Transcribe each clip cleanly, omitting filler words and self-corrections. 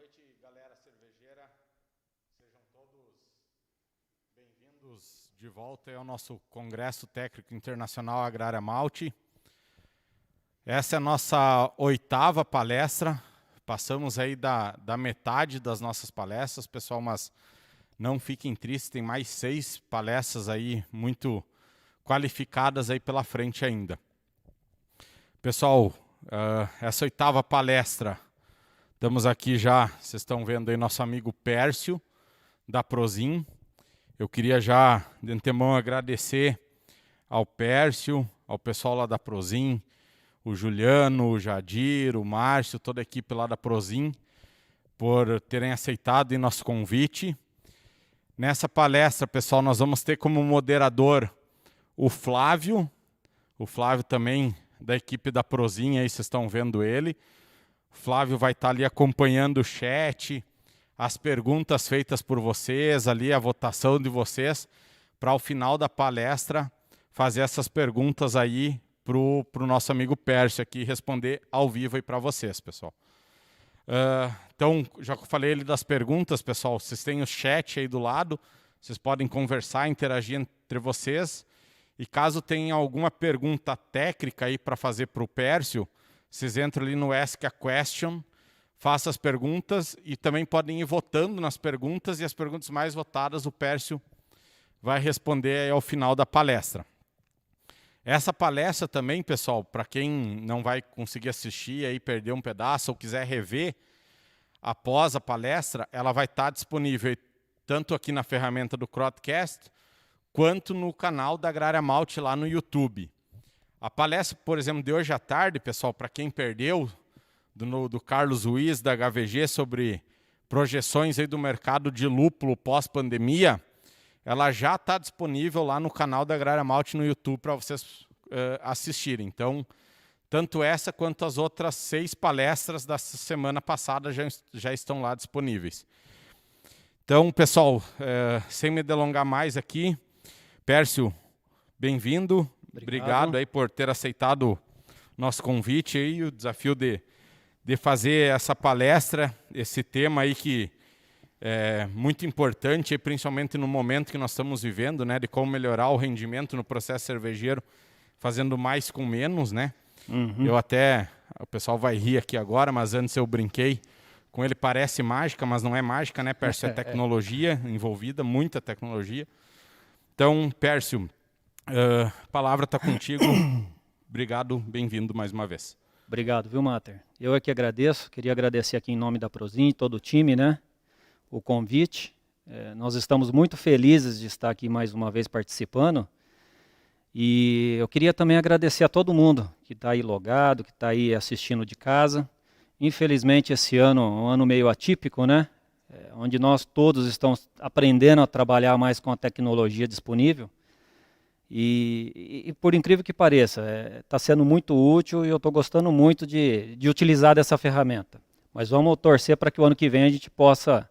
noite, galera cervejeira. Sejam todos bem-vindos de volta ao nosso Congresso Técnico Internacional Agrária Malte. Essa é a nossa 8ª palestra. Passamos aí da metade das nossas palestras, pessoal, mas não fiquem tristes, tem mais 6 palestras aí muito qualificadas aí pela frente ainda. Pessoal, essa 8ª palestra, estamos aqui já, vocês estão vendo aí nosso amigo Pércio, da Prozin. Eu queria já, de antemão, agradecer ao Pércio, ao pessoal lá da Prozin, o Juliano, o Jadir, o Márcio, toda a equipe lá da Prozin, por terem aceitado o nosso convite. Nessa palestra, pessoal, nós vamos ter como moderador o Flávio também da equipe da Prozin, aí vocês estão vendo ele. O Flávio vai estar ali acompanhando o chat, as perguntas feitas por vocês, ali a votação de vocês, para ao final da palestra fazer essas perguntas aí para o nosso amigo Pércio aqui responder ao vivo aí para vocês, pessoal. Então, já que eu falei ali das perguntas, pessoal, vocês têm o chat aí do lado, vocês podem conversar, interagir entre vocês. E caso tenha alguma pergunta técnica aí para fazer para o Pércio, vocês entram ali no Ask a Question, façam as perguntas e também podem ir votando nas perguntas, e as perguntas mais votadas o Pércio vai responder aí ao final da palestra. Essa palestra também, pessoal, para quem não vai conseguir assistir aí, perder um pedaço ou quiser rever após a palestra, ela vai estar disponível tanto aqui na ferramenta do Crowdcast, quanto no canal da Agrária Malte lá no YouTube. A palestra, por exemplo, de hoje à tarde, pessoal, para quem perdeu, do Carlos Ruiz, da HVG, sobre projeções aí do mercado de lúpulo pós-pandemia, ela já está disponível lá no canal da Agrária Malte no YouTube para vocês assistirem. Então, tanto essa quanto as outras 6 palestras da semana passada já estão lá disponíveis. Então, pessoal, sem me delongar mais aqui, Pércio, bem-vindo. Obrigado aí por ter aceitado nosso convite e o desafio de fazer essa palestra, esse tema aí que é muito importante, principalmente no momento que nós estamos vivendo, né, de como melhorar o rendimento no processo cervejeiro, fazendo mais com menos, né? Uhum. O pessoal vai rir aqui agora, mas antes eu brinquei com ele, parece mágica, mas não é mágica, né, Pércio? É tecnologia envolvida, muita tecnologia. Então, Pércio, a palavra está contigo. Obrigado, bem-vindo mais uma vez. Obrigado, viu, Mater? Eu é que agradeço, queria agradecer aqui em nome da Prozin, todo o time, né, o convite. Nós estamos muito felizes de estar aqui mais uma vez participando. E eu queria também agradecer a todo mundo que está aí logado, que está aí assistindo de casa. Infelizmente, esse ano é um ano meio atípico, né? Onde nós todos estamos aprendendo a trabalhar mais com a tecnologia disponível. E por incrível que pareça, está sendo muito útil e eu estou gostando muito de utilizar dessa ferramenta. Mas vamos torcer para que o ano que vem a gente possa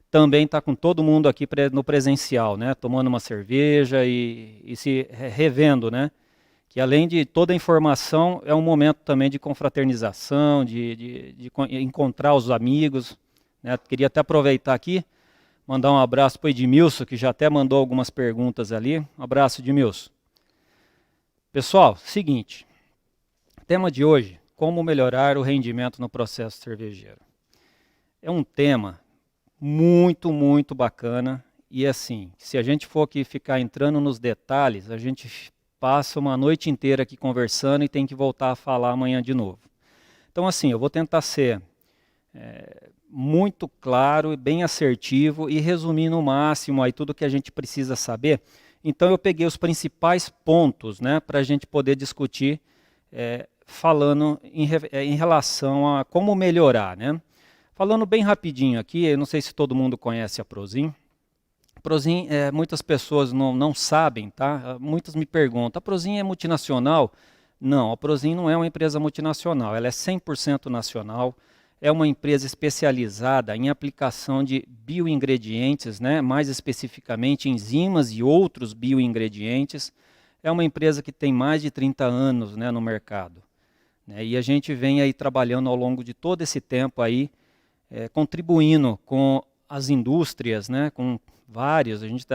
também estar com todo mundo aqui no presencial, né? Tomando uma cerveja e se revendo, né? Que além de toda a informação, é um momento também de confraternização, de encontrar os amigos, né? Queria até aproveitar aqui, mandar um abraço para o Edmilson, que já até mandou algumas perguntas ali. Um abraço, Edmilson. Pessoal, seguinte, tema de hoje, como melhorar o rendimento no processo cervejeiro. É um tema muito, muito bacana e assim, se a gente for aqui ficar entrando nos detalhes, a gente passa uma noite inteira aqui conversando e tem que voltar a falar amanhã de novo. Então assim, eu vou tentar ser muito claro e bem assertivo e resumir no máximo aí tudo que a gente precisa saber. Então eu peguei os principais pontos, né, para a gente poder discutir, falando em relação a como melhorar, né? Falando bem rapidinho aqui, eu não sei se todo mundo conhece a Prozin. A Prozin, muitas pessoas não sabem, tá? Muitas me perguntam, a Prozin é multinacional? Não, a Prozin não é uma empresa multinacional, ela é 100% nacional, é uma empresa especializada em aplicação de bioingredientes, né? Mais especificamente enzimas e outros bioingredientes. É uma empresa que tem mais de 30 anos, né, no mercado. Né? E a gente vem aí trabalhando ao longo de todo esse tempo aí, contribuindo com as indústrias, né, com várias. A gente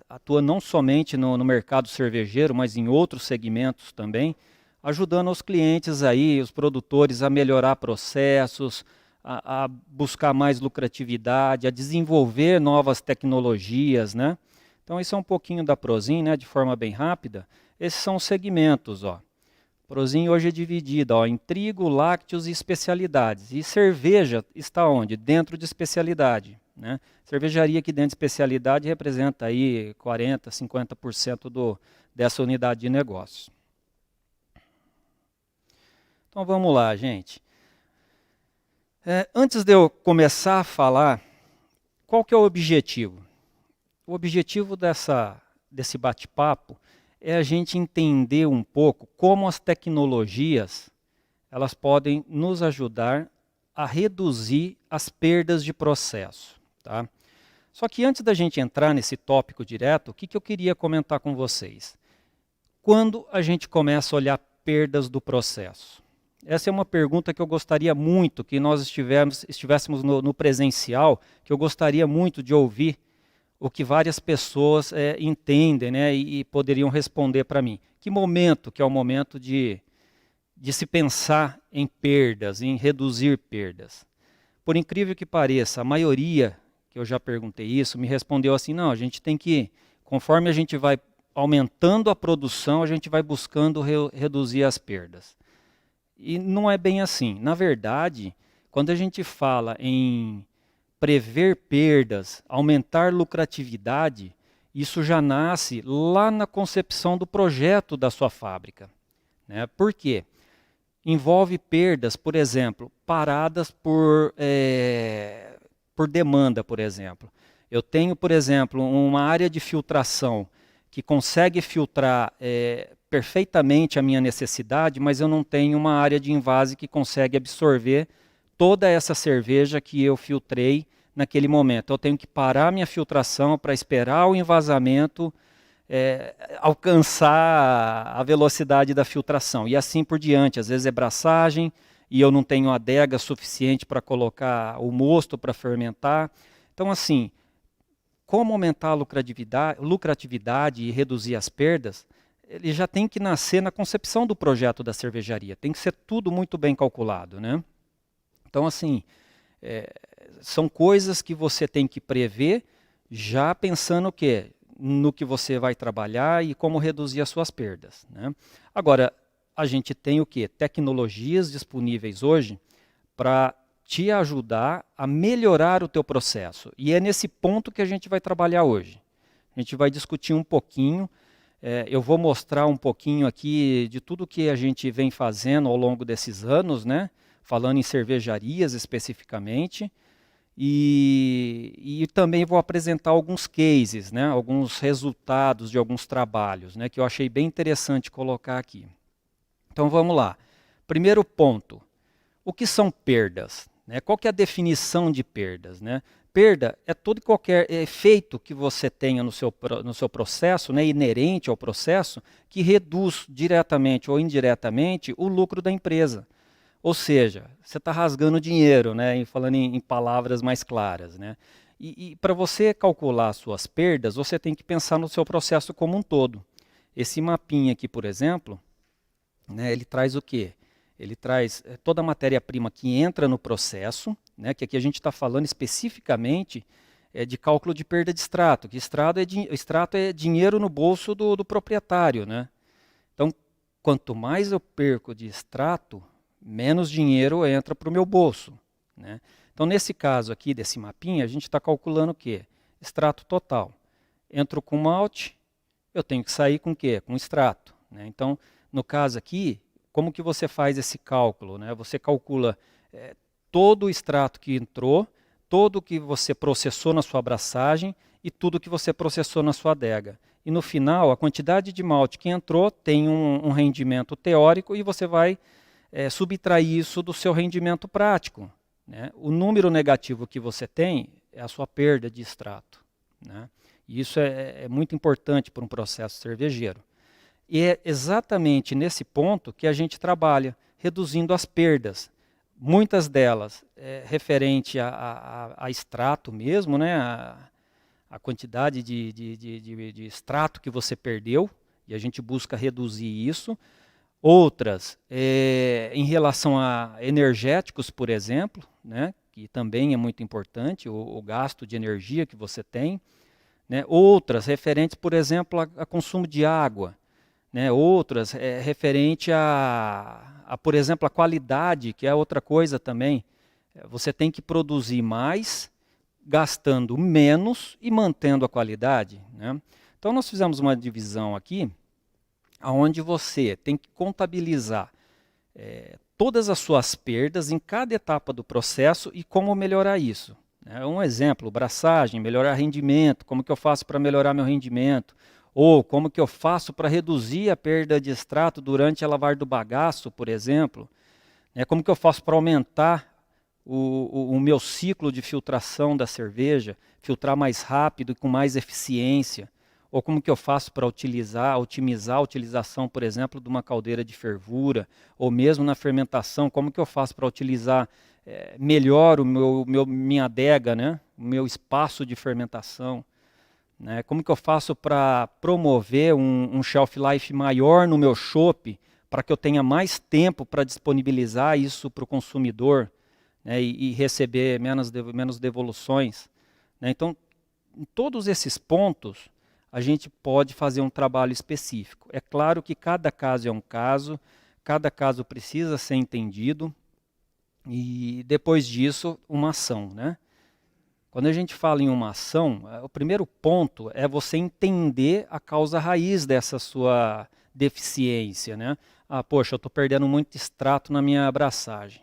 atua não somente no mercado cervejeiro, mas em outros segmentos também, ajudando os clientes aí, os produtores a melhorar processos, a buscar mais lucratividade, a desenvolver novas tecnologias, né? Então isso é um pouquinho da Prozin, né, de forma bem rápida. Esses são os segmentos, ó. Prozin hoje é dividida, ó, em trigo, lácteos e especialidades. E cerveja está onde? Dentro de especialidade, né? Cervejaria aqui dentro de especialidade representa aí 40%, 50% dessa unidade de negócio. Então vamos lá, gente. Antes de eu começar a falar, qual que é o objetivo? O objetivo desse bate-papo é a gente entender um pouco como as tecnologias elas podem nos ajudar a reduzir as perdas de processo. Tá? Só que antes da gente entrar nesse tópico direto, o que eu queria comentar com vocês? Quando a gente começa a olhar perdas do processo? Essa é uma pergunta que eu gostaria muito que nós estivéssemos no presencial, que eu gostaria muito de ouvir o que várias pessoas entendem, né, e poderiam responder para mim. Que momento que é o momento de se pensar em perdas, em reduzir perdas? Por incrível que pareça, a maioria, que eu já perguntei isso, me respondeu assim, não, a gente tem que, conforme a gente vai aumentando a produção, a gente vai buscando reduzir as perdas. E não é bem assim. Na verdade, quando a gente fala em prever perdas, aumentar lucratividade, isso já nasce lá na concepção do projeto da sua fábrica, né? Por quê? Envolve perdas, por exemplo, paradas por demanda, por exemplo. Eu tenho, por exemplo, uma área de filtração que consegue filtrar perfeitamente a minha necessidade, mas eu não tenho uma área de envase que consegue absorver toda essa cerveja que eu filtrei naquele momento. Eu tenho que parar minha filtração para esperar o envasamento alcançar a velocidade da filtração. E assim por diante. Às vezes é braçagem e eu não tenho adega suficiente para colocar o mosto para fermentar. Então, assim, como aumentar a lucratividade e reduzir as perdas, ele já tem que nascer na concepção do projeto da cervejaria. Tem que ser tudo muito bem calculado, né? Então, assim, são coisas que você tem que prever já pensando o quê? No que você vai trabalhar e como reduzir as suas perdas, né? Agora, a gente tem o quê? Tecnologias disponíveis hoje para te ajudar a melhorar o teu processo. E é nesse ponto que a gente vai trabalhar hoje. A gente vai discutir um pouquinho, eu vou mostrar um pouquinho aqui de tudo que a gente vem fazendo ao longo desses anos, né? Falando em cervejarias especificamente, e também vou apresentar alguns cases, né? Alguns resultados de alguns trabalhos, né? Que eu achei bem interessante colocar aqui. Então vamos lá. Primeiro ponto, o que são perdas? Né? Qual que é a definição de perdas? Né? Perda é todo e qualquer efeito que você tenha no seu processo, né, inerente ao processo, que reduz diretamente ou indiretamente o lucro da empresa. Ou seja, você está rasgando dinheiro, né, falando em palavras mais claras. Né? E para você calcular as suas perdas, você tem que pensar no seu processo como um todo. Esse mapinha aqui, por exemplo, né, ele traz o quê? Ele traz toda a matéria-prima que entra no processo, né, que aqui a gente está falando especificamente de cálculo de perda de extrato, que extrato é dinheiro no bolso do proprietário. Né? Então, quanto mais eu perco de extrato, menos dinheiro entra para o meu bolso. Né? Então, nesse caso aqui, desse mapinha, a gente está calculando o quê? Extrato total. Entro com malte, eu tenho que sair com o quê? Com extrato. Né? Então, no caso aqui, como que você faz esse cálculo? Né? Você calcula todo o extrato que entrou, todo o que você processou na sua abraçagem e tudo que você processou na sua adega. E no final, a quantidade de malte que entrou tem um rendimento teórico e você vai subtrair isso do seu rendimento prático. Né? O número negativo que você tem é a sua perda de extrato. Né? E isso é muito importante para um processo cervejeiro. E é exatamente nesse ponto que a gente trabalha, reduzindo as perdas. muitas delas referente a extrato mesmo, né? A quantidade de extrato que você perdeu, e a gente busca reduzir isso. Outras em relação a energéticos, por exemplo, né? Que também é muito importante, o gasto de energia que você tem. Né? Outras referentes, por exemplo, a consumo de água. Né? Outras referente por exemplo, a qualidade, que é outra coisa também. Você tem que produzir mais, gastando menos e mantendo a qualidade. Né? Então nós fizemos uma divisão aqui, onde você tem que contabilizar todas as suas perdas em cada etapa do processo e como melhorar isso. Um exemplo, braçagem, melhorar rendimento, como que eu faço para melhorar meu rendimento? Ou como que eu faço para reduzir a perda de extrato durante a lavar do bagaço, por exemplo? Como que eu faço para aumentar o meu ciclo de filtração da cerveja, filtrar mais rápido e com mais eficiência? Ou como que eu faço para otimizar a utilização, por exemplo, de uma caldeira de fervura, ou mesmo na fermentação, como que eu faço para utilizar melhor minha adega, né? O meu espaço de fermentação? Né? Como que eu faço para promover um shelf life maior no meu chopp, para que eu tenha mais tempo para disponibilizar isso para o consumidor, né? e receber menos devoluções? Né? Então, em todos esses pontos, a gente pode fazer um trabalho específico. É claro que cada caso é um caso, cada caso precisa ser entendido, e depois disso, uma ação, né? Quando a gente fala em uma ação, o primeiro ponto é você entender a causa raiz dessa sua deficiência, né? Poxa, eu estou perdendo muito extrato na minha abraçagem.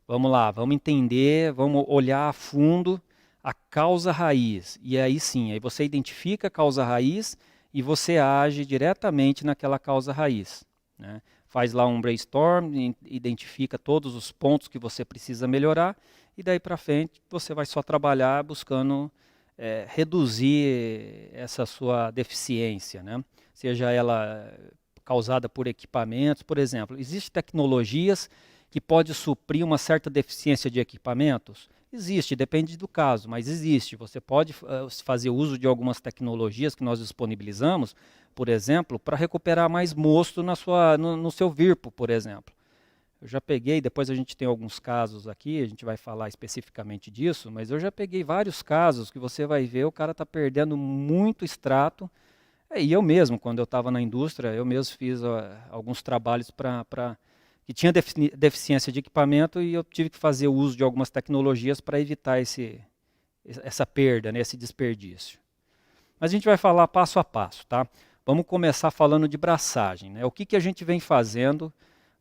Vamos lá, vamos entender, vamos olhar a fundo a causa raiz. E aí sim, aí você identifica a causa raiz e você age diretamente naquela causa raiz. Né? Faz lá um brainstorm, identifica todos os pontos que você precisa melhorar e daí para frente você vai só trabalhar buscando reduzir essa sua deficiência, né? Seja ela causada por equipamentos, por exemplo. Existem tecnologias que podem suprir uma certa deficiência de equipamentos? Existe, depende do caso, mas existe. Você pode fazer uso de algumas tecnologias que nós disponibilizamos, por exemplo, para recuperar mais mosto no seu Virpo, por exemplo. Eu já peguei, depois a gente tem alguns casos aqui, a gente vai falar especificamente disso, mas eu já peguei vários casos que você vai ver, o cara está perdendo muito extrato. E eu mesmo, quando eu estava na indústria, eu mesmo fiz alguns trabalhos que tinha deficiência de equipamento e eu tive que fazer uso de algumas tecnologias para evitar essa perda, né, esse desperdício. Mas a gente vai falar passo a passo, tá? Vamos começar falando de braçagem, né? O que a gente vem fazendo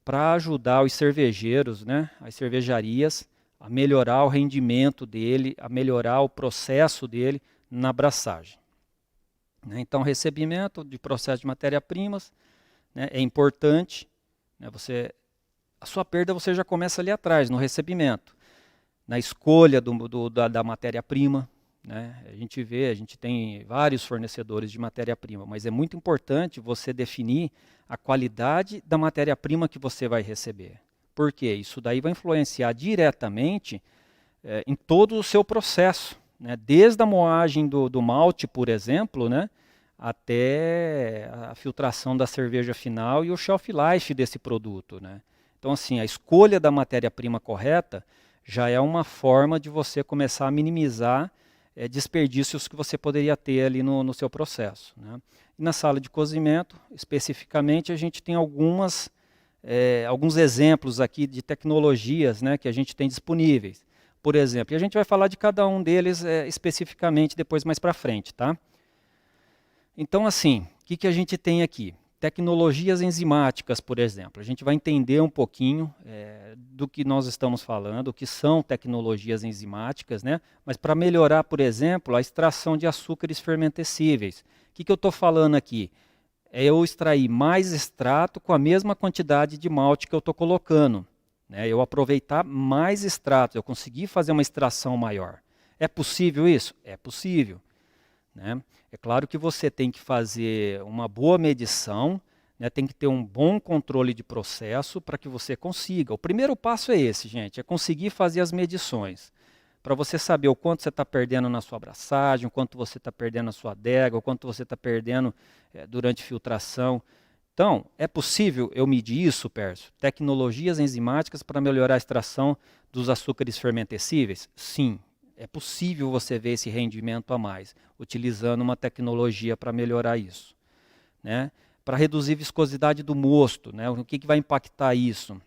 para ajudar os cervejeiros, né, as cervejarias, a melhorar o rendimento dele, a melhorar o processo dele na braçagem. Né? Então, recebimento de processo de matéria-primas, né, é importante. Né, a sua perda você já começa ali atrás, no recebimento, na escolha da matéria-prima. Né? A gente tem vários fornecedores de matéria-prima, mas é muito importante você definir a qualidade da matéria-prima que você vai receber. Por quê? Isso daí vai influenciar diretamente em todo o seu processo, né? Desde a moagem do malte, por exemplo, né? Até a filtração da cerveja final e o shelf life desse produto. Né? Então, assim, a escolha da matéria-prima correta já é uma forma de você começar a minimizar desperdícios que você poderia ter ali no seu processo. Né? E na sala de cozimento, especificamente, a gente tem alguns exemplos aqui de tecnologias, né, que a gente tem disponíveis. Por exemplo, e a gente vai falar de cada um deles especificamente depois mais para frente. Tá? Então, assim, o que a gente tem aqui? Tecnologias enzimáticas, por exemplo. A gente vai entender um pouquinho do que nós estamos falando, o que são tecnologias enzimáticas, né? Mas para melhorar, por exemplo, a extração de açúcares fermentescíveis. O que eu estou falando aqui? É eu extrair mais extrato com a mesma quantidade de malte que eu estou colocando. Né? Eu aproveitar mais extratos, eu conseguir fazer uma extração maior. É possível isso? É possível. Né? É claro que você tem que fazer uma boa medição, né? Tem que ter um bom controle de processo para que você consiga. O primeiro passo é esse, gente, é conseguir fazer as medições. Para você saber o quanto você está perdendo na sua abraçagem, o quanto você está perdendo na sua adega, o quanto você está perdendo durante filtração. Então, é possível eu medir isso, Pércio? Tecnologias enzimáticas para melhorar a extração dos açúcares fermentescíveis? Sim, é possível você ver esse rendimento a mais, utilizando uma tecnologia para melhorar isso, né? Para reduzir a viscosidade do mosto, né? O que vai impactar isso?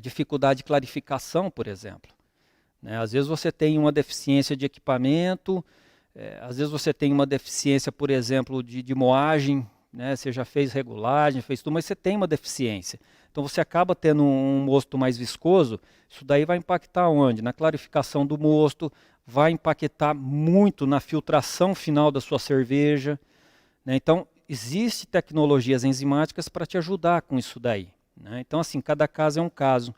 Dificuldade de clarificação, por exemplo, né? Às vezes você tem uma deficiência de equipamento, às vezes você tem uma deficiência, por exemplo, de moagem, né? Você já fez regulagem, fez tudo, mas você tem uma deficiência. Então você acaba tendo um mosto mais viscoso, isso daí vai impactar onde? Na clarificação do mosto, vai impactar muito na filtração final da sua cerveja, né? Então, existem tecnologias enzimáticas para te ajudar com isso daí, né? Então, assim, cada caso é um caso.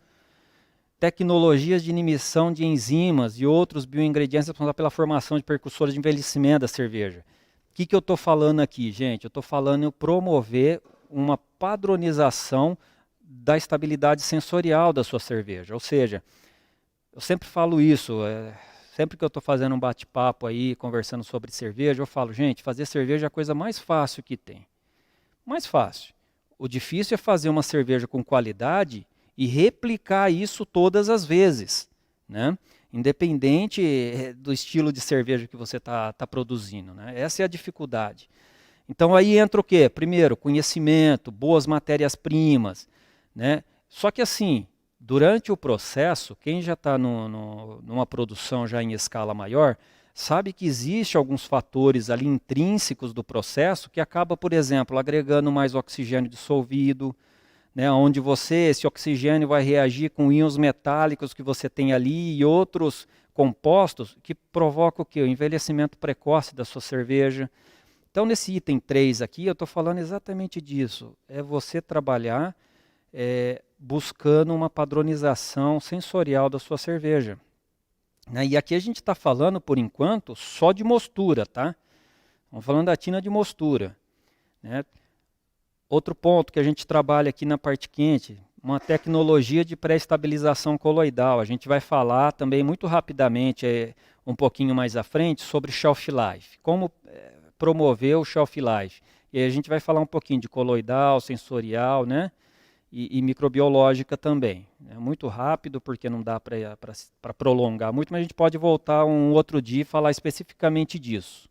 Tecnologias de ininição de enzimas e outros bioingredientes responsáveis pela formação de precursores de envelhecimento da cerveja. O que eu estou falando aqui, gente? Eu estou falando em promover uma padronização da estabilidade sensorial da sua cerveja. Ou seja, eu sempre falo isso, sempre que eu estou fazendo um bate-papo aí, conversando sobre cerveja, eu falo, gente, fazer cerveja é a coisa mais fácil que tem. Mais fácil. O difícil é fazer uma cerveja com qualidade e replicar isso todas as vezes, né? Independente do estilo de cerveja que você está produzindo, né? Essa é a dificuldade. Então aí entra o quê? Primeiro, conhecimento, boas matérias-primas, né? Só que assim, durante o processo, quem já está numa produção já em escala maior, sabe que existe alguns fatores ali intrínsecos do processo que acaba, por exemplo, agregando mais oxigênio dissolvido, né, onde esse oxigênio vai reagir com íons metálicos que você tem ali e outros compostos que provocam o quê? O envelhecimento precoce da sua cerveja. Então, nesse item 3 aqui, eu estou falando exatamente disso. É você trabalhar buscando uma padronização sensorial da sua cerveja. Né? E aqui a gente está falando, por enquanto, só de mostura, tá? Estamos falando da tina de mostura, né? Outro ponto que a gente trabalha aqui na parte quente, uma tecnologia de pré-estabilização coloidal. A gente vai falar também muito rapidamente, um pouquinho mais à frente, sobre shelf life. Como promover o shelf life. E aí a gente vai falar um pouquinho de coloidal, sensorial, né? E microbiológica também. É muito rápido, porque não dá para prolongar muito, mas a gente pode voltar um outro dia e falar especificamente disso,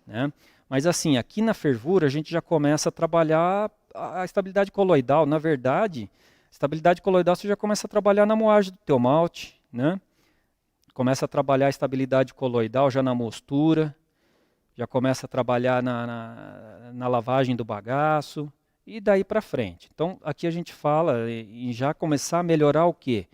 né? Mas assim, aqui na fervura a gente já começa a trabalhar a estabilidade coloidal. Na verdade, estabilidade coloidal você já começa a trabalhar na moagem do teu malte, né? Começa a trabalhar a estabilidade coloidal já na mostura, já começa a trabalhar na lavagem do bagaço e daí para frente. Então, aqui a gente fala em já começar a melhorar o quê?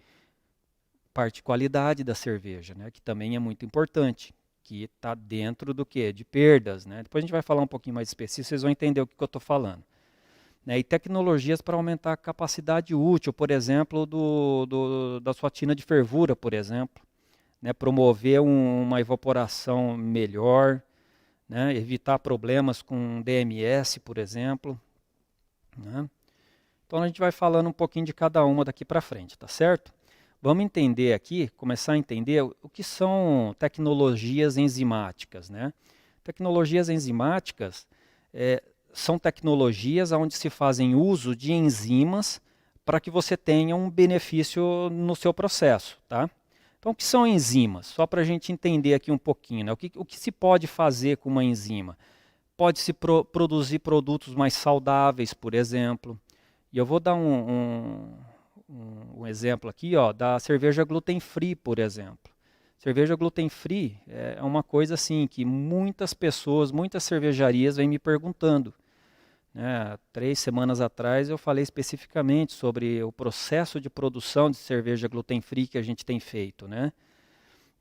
Parte de qualidade da cerveja, né? Que também é muito importante, que está dentro do quê? De perdas, né? Depois a gente vai falar um pouquinho mais específico, vocês vão entender o que eu estou falando. Né? E tecnologias para aumentar a capacidade útil, por exemplo, da sua tina de fervura, por exemplo. Né? Promover uma evaporação melhor, né? Evitar problemas com DMS, por exemplo. Né? Então a gente vai falando um pouquinho de cada uma daqui para frente, tá certo? Vamos entender aqui, começar a entender o que são tecnologias enzimáticas, né? Tecnologias enzimáticas são tecnologias onde se fazem uso de enzimas para que você tenha um benefício no seu processo, tá? Então, o que são enzimas? Só para a gente entender aqui um pouquinho, né? O que se pode fazer com uma enzima? Pode-se produzir produtos mais saudáveis, por exemplo. E eu vou dar um exemplo aqui, ó, da cerveja gluten-free, por exemplo. Cerveja gluten-free é uma coisa assim que muitas pessoas, muitas cervejarias vêm me perguntando. 3 semanas atrás eu falei especificamente sobre o processo de produção de cerveja gluten-free que a gente tem feito, né?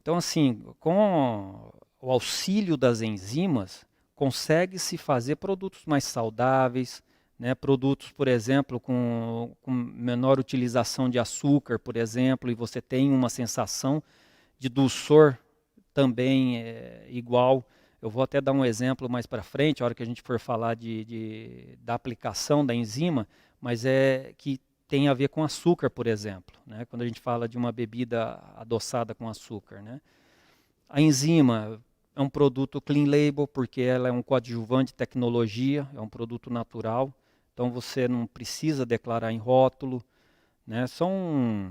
Então, assim, com o auxílio das enzimas, consegue-se fazer produtos mais saudáveis, né? Produtos, por exemplo, com menor utilização de açúcar, por exemplo, e você tem uma sensação de dulçor também igual. Eu vou até dar um exemplo mais para frente, a hora que a gente for falar da aplicação da enzima, mas é que tem a ver com açúcar, por exemplo, né? Quando a gente fala de uma bebida adoçada com açúcar, né? A enzima é um produto clean label, porque ela é um coadjuvante de tecnologia, é um produto natural, então você não precisa declarar em rótulo, né? São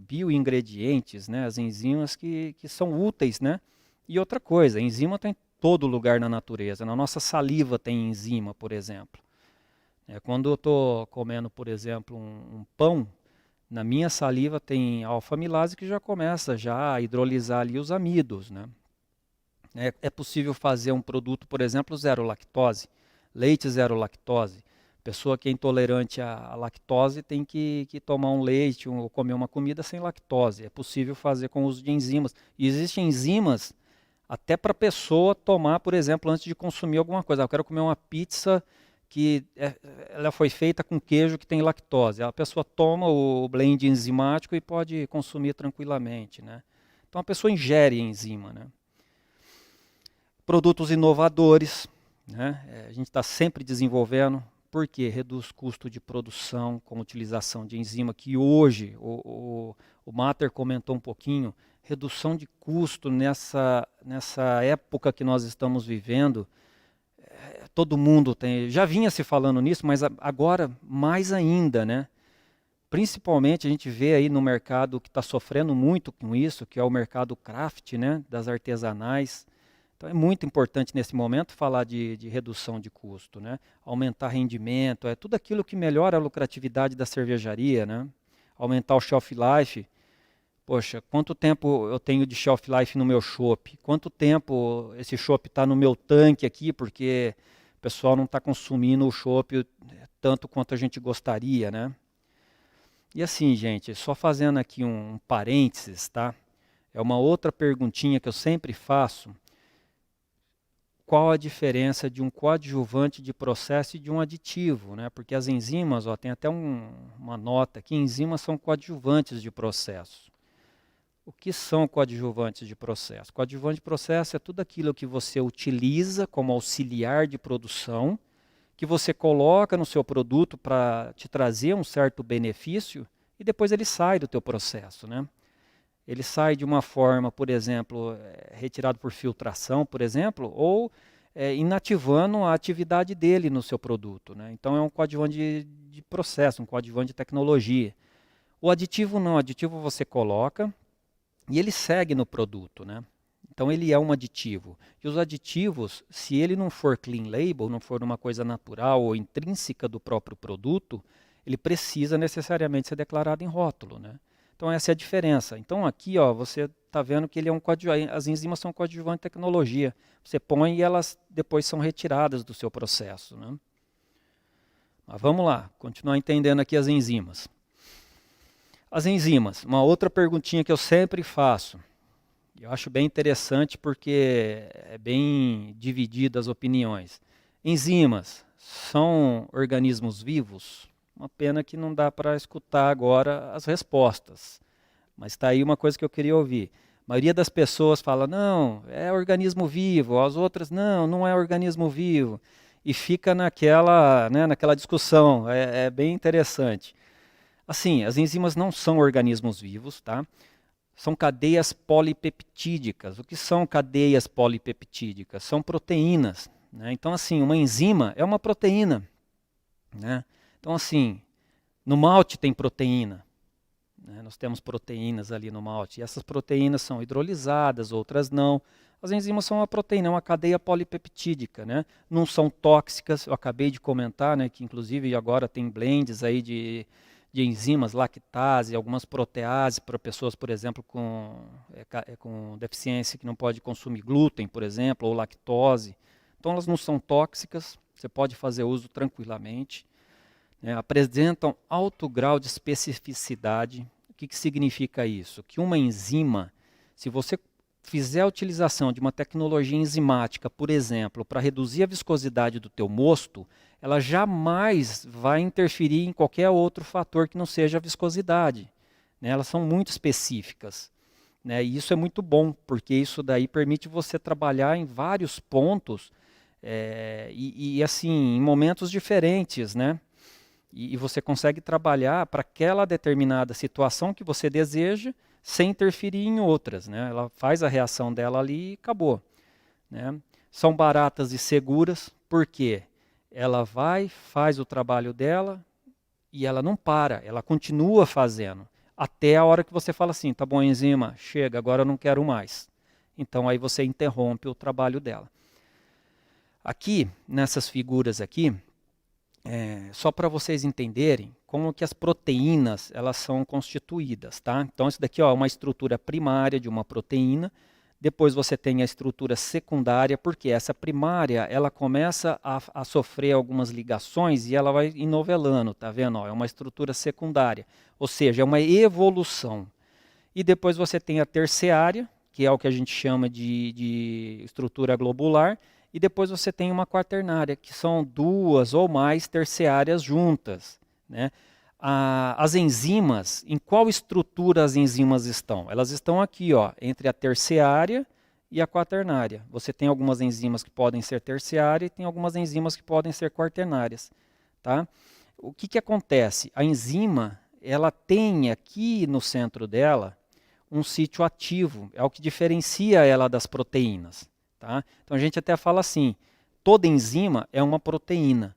bioingredientes, né? As enzimas que são úteis, né? E outra coisa, a enzima está em todo lugar na natureza. Na nossa saliva tem enzima, por exemplo. Quando eu estou comendo, por exemplo, um pão, na minha saliva tem alfa-amilase que já começa já a hidrolisar ali os amidos, né? É possível fazer um produto, por exemplo, zero lactose, leite zero lactose. Pessoa que é intolerante à lactose tem que tomar um leite ou comer uma comida sem lactose. É possível fazer com o uso de enzimas. E existem enzimas até para a pessoa tomar, por exemplo, antes de consumir alguma coisa. Eu quero comer uma pizza que ela foi feita com queijo que tem lactose. A pessoa toma o blend enzimático e pode consumir tranquilamente, né? Então a pessoa ingere enzima, né? Produtos inovadores, né? A gente está sempre desenvolvendo, porque reduz custo de produção com utilização de enzima, que hoje, o Mater comentou um pouquinho, redução de custo nessa época que nós estamos vivendo, todo mundo já vinha se falando nisso, mas agora mais ainda, né? Principalmente a gente vê aí no mercado que está sofrendo muito com isso, que é o mercado craft, né? Das artesanais. Então é muito importante nesse momento falar de redução de custo, né? Aumentar rendimento, é tudo aquilo que melhora a lucratividade da cervejaria, né? Aumentar o shelf life. Poxa, quanto tempo eu tenho de shelf life no meu chopp? Quanto tempo esse chopp está no meu tanque aqui, porque o pessoal não está consumindo o chopp tanto quanto a gente gostaria, né? E assim, gente, só fazendo aqui um parênteses, tá? É uma outra perguntinha que eu sempre faço. Qual a diferença de um coadjuvante de processo e de um aditivo, né? Porque as enzimas, ó, tem até uma nota aqui, enzimas são coadjuvantes de processo. O que são coadjuvantes de processo? Coadjuvante de processo é tudo aquilo que você utiliza como auxiliar de produção, que você coloca no seu produto para te trazer um certo benefício e depois ele sai do teu processo, né? Ele sai de uma forma, por exemplo, retirado por filtração, por exemplo, ou inativando a atividade dele no seu produto, né? Então é um coadjuvante de processo, um coadjuvante de tecnologia. O aditivo não, o aditivo você coloca e ele segue no produto, né? Então ele é um aditivo. E os aditivos, se ele não for clean label, não for uma coisa natural ou intrínseca do próprio produto, ele precisa necessariamente ser declarado em rótulo, né? Então essa é a diferença. Então aqui, ó, você está vendo que ele é um coadjuvante, as enzimas são coadjuvante de tecnologia. Você põe e elas depois são retiradas do seu processo, né? Mas vamos lá, continuar entendendo aqui as enzimas. As enzimas, uma outra perguntinha que eu sempre faço. Eu acho bem interessante porque é bem dividida as opiniões. Enzimas são organismos vivos? Uma pena que não dá para escutar agora as respostas. Mas está aí uma coisa que eu queria ouvir. A maioria das pessoas fala, não, é organismo vivo. As outras, não, não é organismo vivo. E fica naquela discussão. É bem interessante. Assim, as enzimas não são organismos vivos, tá? São cadeias polipeptídicas. O que são cadeias polipeptídicas? São proteínas, né? Então, assim, uma enzima é uma proteína, né? Então, assim, no malte tem proteína, né? Nós temos proteínas ali no malte. E essas proteínas são hidrolisadas, outras não. As enzimas são uma proteína, é uma cadeia polipeptídica, né? Não são tóxicas. Eu acabei de comentar, né, que inclusive agora tem blends aí de enzimas, lactase, algumas proteases para pessoas, por exemplo, com deficiência que não pode consumir glúten, por exemplo, ou lactose. Então elas não são tóxicas, você pode fazer uso tranquilamente. Apresentam alto grau de especificidade. O que significa isso? Que uma enzima, se você fizer a utilização de uma tecnologia enzimática, por exemplo, para reduzir a viscosidade do teu mosto, ela jamais vai interferir em qualquer outro fator que não seja a viscosidade, né? Elas são muito específicas. né? E isso é muito bom, porque isso daí permite você trabalhar em vários pontos e assim, em momentos diferentes, né? E você consegue trabalhar para aquela determinada situação que você deseja sem interferir em outras, né? Ela faz a reação dela ali e acabou, né? São baratas e seguras, porque ela vai, faz o trabalho dela e ela não para, ela continua fazendo, até a hora que você fala assim, tá bom, enzima, chega, agora eu não quero mais. Então aí você interrompe o trabalho dela. Aqui, nessas figuras aqui, só para vocês entenderem como que as proteínas elas são constituídas, tá? Então isso daqui ó, é uma estrutura primária de uma proteína, depois você tem a estrutura secundária, porque essa primária ela começa a sofrer algumas ligações e ela vai enovelando, tá vendo? Ó, é uma estrutura secundária, ou seja, é uma evolução. E depois você tem a terciária, que é o que a gente chama de estrutura globular, e depois você tem uma quaternária, que são duas ou mais terciárias juntas, né? As enzimas, em qual estrutura as enzimas estão? Elas estão aqui, ó, entre a terciária e a quaternária. Você tem algumas enzimas que podem ser terciárias e tem algumas enzimas que podem ser quaternárias, tá? O que acontece? A enzima, ela tem aqui no centro dela um sítio ativo, é o que diferencia ela das proteínas. Tá? Então a gente até fala assim, toda enzima é uma proteína,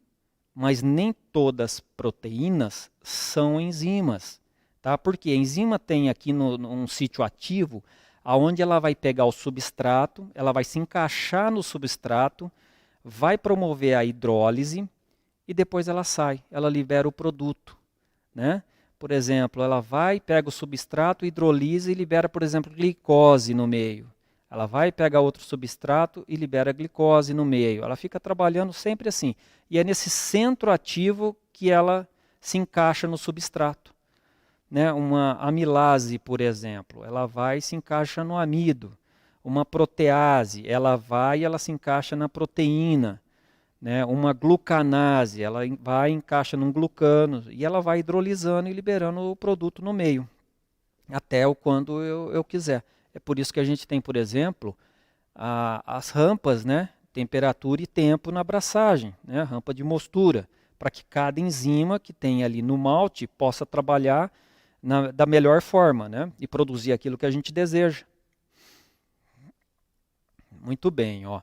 mas nem todas proteínas são enzimas. Tá? Porque a enzima tem aqui um sítio ativo, aonde ela vai pegar o substrato, ela vai se encaixar no substrato, vai promover a hidrólise e depois ela sai, ela libera o produto. Né? Por exemplo, ela vai, pega o substrato, hidrolisa e libera, por exemplo, glicose no meio. Ela vai pegar outro substrato e libera glicose no meio. Ela fica trabalhando sempre assim. E é nesse centro ativo que ela se encaixa no substrato. Né? Uma amilase, por exemplo, ela vai e se encaixa no amido. Uma protease, ela vai e ela se encaixa na proteína. Né? Uma glucanase, ela vai e encaixa num glucano. E ela vai hidrolisando e liberando o produto no meio. Até o quando eu quiser. É por isso que a gente tem, por exemplo, as rampas, né? Temperatura e tempo na abraçagem, né? Rampa de mostura, para que cada enzima que tem ali no malte possa trabalhar da melhor forma, né? E produzir aquilo que a gente deseja. Muito bem, ó. O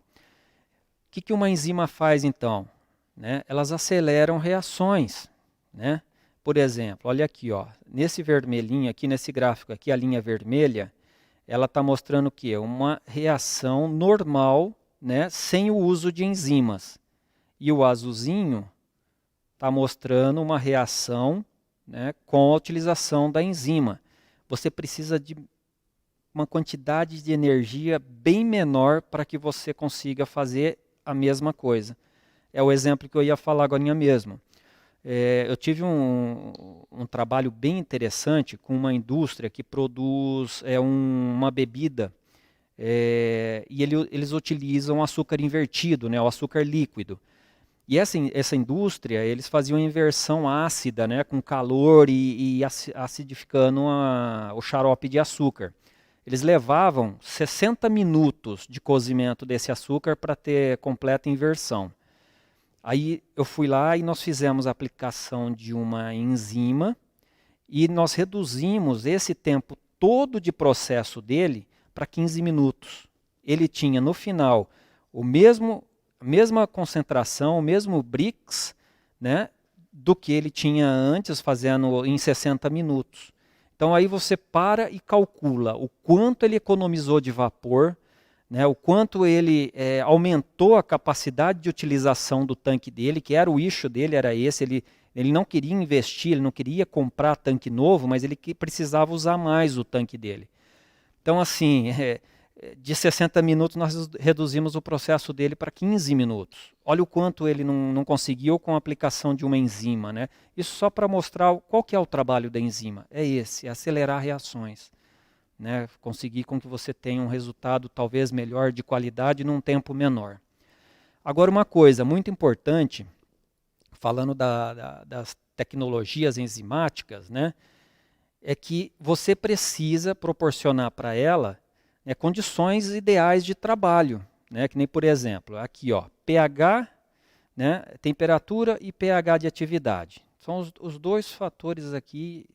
que uma enzima faz então? Né? Elas aceleram reações, né? Por exemplo, olha aqui, ó, nesse vermelhinho aqui, nesse gráfico aqui, a linha vermelha, ela está mostrando o quê? Uma reação normal, né, sem o uso de enzimas. E o azulzinho está mostrando uma reação, né, com a utilização da enzima. Você precisa de uma quantidade de energia bem menor para que você consiga fazer a mesma coisa. É o exemplo que eu ia falar agora mesmo. Eu tive um trabalho bem interessante com uma indústria que produz uma bebida e eles utilizam açúcar invertido, né, o açúcar líquido. E essa indústria, eles faziam inversão ácida, né, com calor e acidificando o xarope de açúcar. Eles levavam 60 minutos de cozimento desse açúcar para ter completa inversão. Aí eu fui lá e nós fizemos a aplicação de uma enzima e nós reduzimos esse tempo todo de processo dele para 15 minutos. Ele tinha no final a mesma concentração, o mesmo Brix, né, do que ele tinha antes fazendo em 60 minutos. Então aí você para e calcula o quanto ele economizou de vapor, né, o quanto ele aumentou a capacidade de utilização do tanque dele, que era o issue dele, era esse, ele não queria investir, ele não queria comprar tanque novo, mas ele precisava usar mais o tanque dele. Então assim, de 60 minutos nós reduzimos o processo dele para 15 minutos. Olha o quanto ele não conseguiu com a aplicação de uma enzima. Né? Isso só para mostrar qual que é o trabalho da enzima. É esse, é acelerar reações. Né, conseguir com que você tenha um resultado talvez melhor de qualidade num tempo menor. Agora uma coisa muito importante, falando das tecnologias enzimáticas, né, é que você precisa proporcionar para ela, né, condições ideais de trabalho, né, que nem, por exemplo, aqui, ó, pH, né, temperatura e pH de atividade. São os dois fatores aqui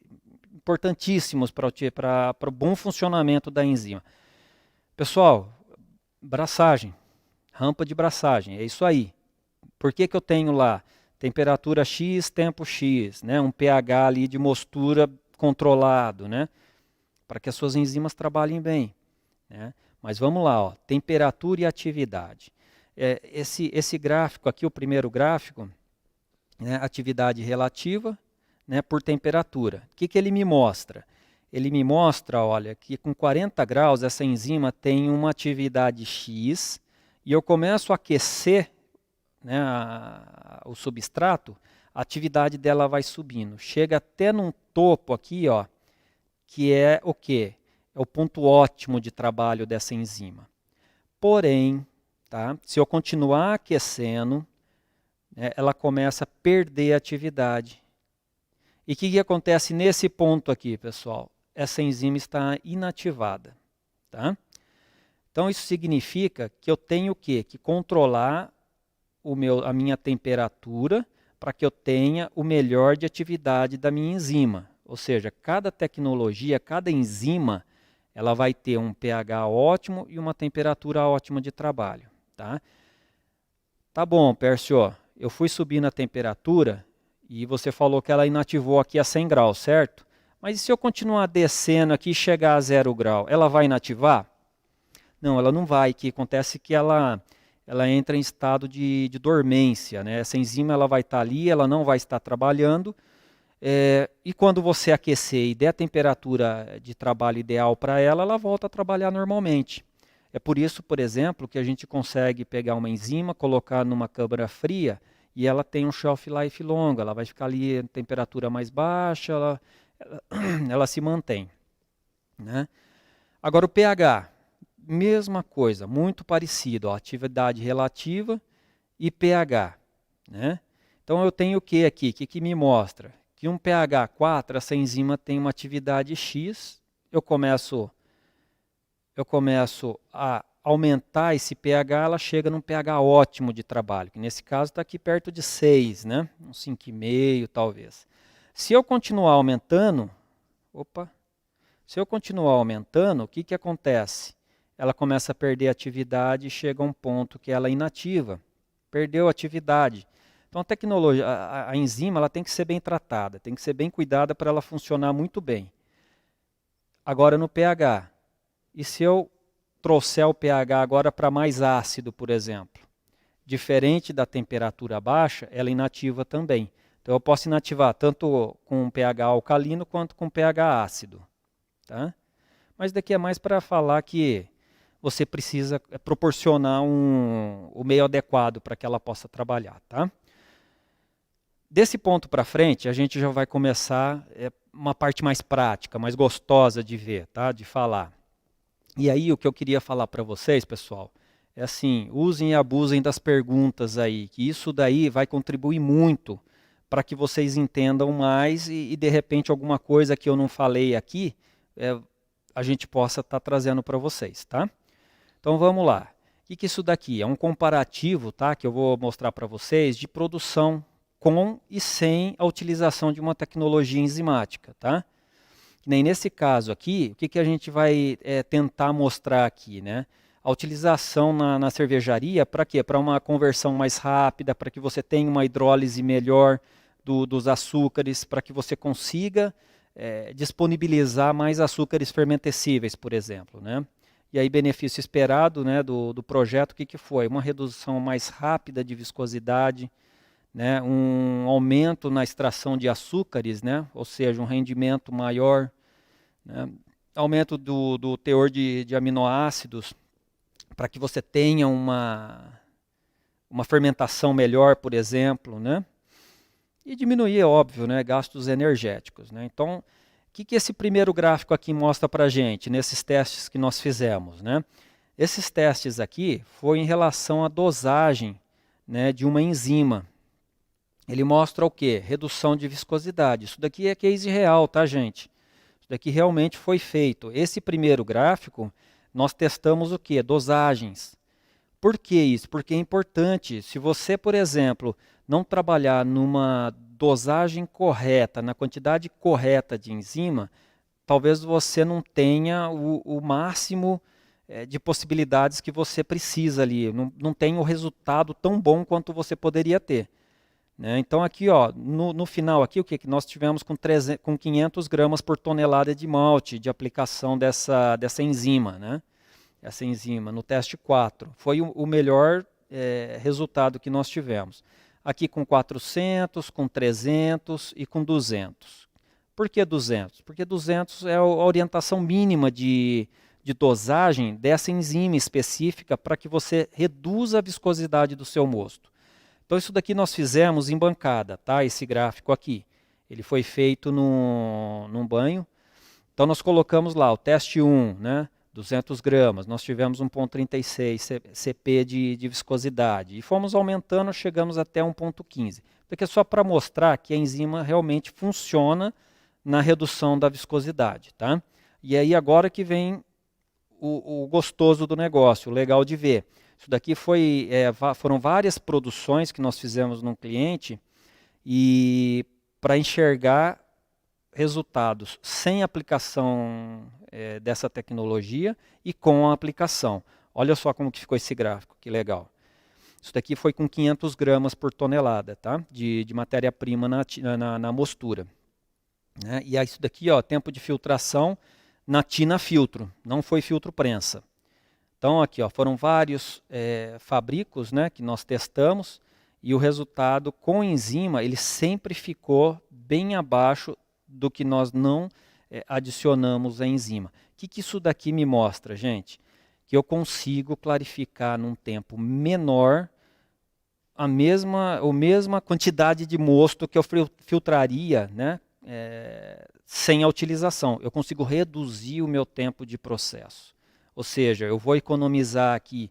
importantíssimos para o bom funcionamento da enzima. Pessoal, braçagem, rampa de braçagem, é isso aí. Por que eu tenho lá temperatura X, tempo X, né, um pH ali de mostura controlado, né, para que as suas enzimas trabalhem bem, né? Mas vamos lá, ó, temperatura e atividade. Esse gráfico aqui, o primeiro gráfico, né, atividade relativa, né, por temperatura. O que ele me mostra? Ele me mostra, olha, que com 40 graus essa enzima tem uma atividade X e eu começo a aquecer, né, o substrato, a atividade dela vai subindo. Chega até num topo aqui, ó, que é o quê? É o ponto ótimo de trabalho dessa enzima. Porém, tá, se eu continuar aquecendo, né, ela começa a perder a atividade. E o que acontece nesse ponto aqui, pessoal? Essa enzima está inativada. Tá? Então, isso significa que eu tenho o quê? Que controlar a minha temperatura para que eu tenha o melhor de atividade da minha enzima. Ou seja, cada tecnologia, cada enzima, ela vai ter um pH ótimo e uma temperatura ótima de trabalho. Tá bom, Pércio, eu fui subindo a temperatura e você falou que ela inativou aqui a 100 graus, certo? Mas e se eu continuar descendo aqui e chegar a 0 grau, ela vai inativar? Não, ela não vai, que acontece que ela entra em estado de dormência, né? Essa enzima ela vai estar ali, ela não vai estar trabalhando, e quando você aquecer e der a temperatura de trabalho ideal para ela, ela volta a trabalhar normalmente. É por isso, por exemplo, que a gente consegue pegar uma enzima, colocar numa câmara fria e ela tem um shelf life longo, ela vai ficar ali em temperatura mais baixa, ela se mantém. Né? Agora o pH, mesma coisa, muito parecido, ó, atividade relativa e pH. Né? Então eu tenho o que aqui? O que me mostra? Que um pH 4, essa enzima tem uma atividade X, eu começo a aumentar esse pH, ela chega num pH ótimo de trabalho, que nesse caso está aqui perto de 6, né? Uns 5,5 talvez. Se eu continuar aumentando, o que acontece? Ela começa a perder atividade e chega a um ponto que ela é inativa, perdeu a atividade. Então a enzima ela tem que ser bem tratada, tem que ser bem cuidada para ela funcionar muito bem. Agora no pH, e se eu trouxer o pH agora para mais ácido, por exemplo? Diferente da temperatura baixa, ela é inativa também. Então eu posso inativar tanto com pH alcalino quanto com pH ácido. Tá? Mas daqui é mais para falar que você precisa proporcionar o meio adequado para que ela possa trabalhar. Tá? Desse ponto para frente, a gente já vai começar uma parte mais prática, mais gostosa de ver, tá? De falar. E aí o que eu queria falar para vocês, pessoal, é assim, usem e abusem das perguntas aí, que isso daí vai contribuir muito para que vocês entendam mais e de repente alguma coisa que eu não falei aqui, a gente possa estar trazendo para vocês, tá? Então vamos lá. O que isso daqui? É um comparativo, tá? Que eu vou mostrar para vocês de produção com e sem a utilização de uma tecnologia enzimática, tá? Que nem nesse caso aqui, o que a gente vai tentar mostrar aqui, né? A utilização na cervejaria, para quê? Para uma conversão mais rápida, para que você tenha uma hidrólise melhor dos açúcares, para que você consiga disponibilizar mais açúcares fermentescíveis, por exemplo, né? E aí, benefício esperado, né, do projeto, o que foi? Uma redução mais rápida de viscosidade, né, um aumento na extração de açúcares, né, ou seja, um rendimento maior, né, aumento do teor de aminoácidos, para que você tenha uma fermentação melhor, por exemplo, né, e diminuir, é óbvio, né, gastos energéticos. Né. Então, o que esse primeiro gráfico aqui mostra para a gente, nesses testes que nós fizemos? Né? Esses testes aqui foi em relação à dosagem, né, de uma enzima. Ele mostra o quê? Redução de viscosidade. Isso daqui é case real, tá, gente? Isso daqui realmente foi feito. Esse primeiro gráfico, nós testamos o quê? Dosagens. Por que isso? Porque é importante. Se você, por exemplo, não trabalhar numa dosagem correta, na quantidade correta de enzima, talvez você não tenha o máximo de possibilidades que você precisa ali. Não tenha o resultado tão bom quanto você poderia ter. Né? Então aqui, ó, no final aqui, o que nós tivemos com 500 gramas por tonelada de malte de aplicação dessa enzima, né? Essa enzima no teste 4. Foi o melhor resultado que nós tivemos. Aqui com 400, com 300 e com 200. Por que 200? Porque 200 é a orientação mínima de dosagem dessa enzima específica para que você reduza a viscosidade do seu mosto. Então isso daqui nós fizemos em bancada, tá? Esse gráfico aqui. Ele foi feito num banho. Então nós colocamos lá o teste 1, né? 200 gramas. Nós tivemos 1,36 CP de viscosidade. E fomos aumentando, chegamos até 1,15. Porque é só para mostrar que a enzima realmente funciona na redução da viscosidade, tá? E aí agora que vem o gostoso do negócio, o legal de ver. Isso daqui foram várias produções que nós fizemos num cliente e para enxergar resultados sem aplicação dessa tecnologia e com a aplicação. Olha só como que ficou esse gráfico, que legal. Isso daqui foi com 500 gramas por tonelada, tá? De matéria-prima na mostura. Né? E isso daqui, ó, tempo de filtração na tina filtro, não foi filtro prensa. Então aqui, ó, foram vários fabricos, né, que nós testamos e o resultado com enzima ele sempre ficou bem abaixo do que nós não adicionamos a enzima. O que isso daqui me mostra, gente? Que eu consigo clarificar num tempo menor a mesma quantidade de mosto que eu filtraria, né, sem a utilização. Eu consigo reduzir o meu tempo de processo. Ou seja, eu vou economizar aqui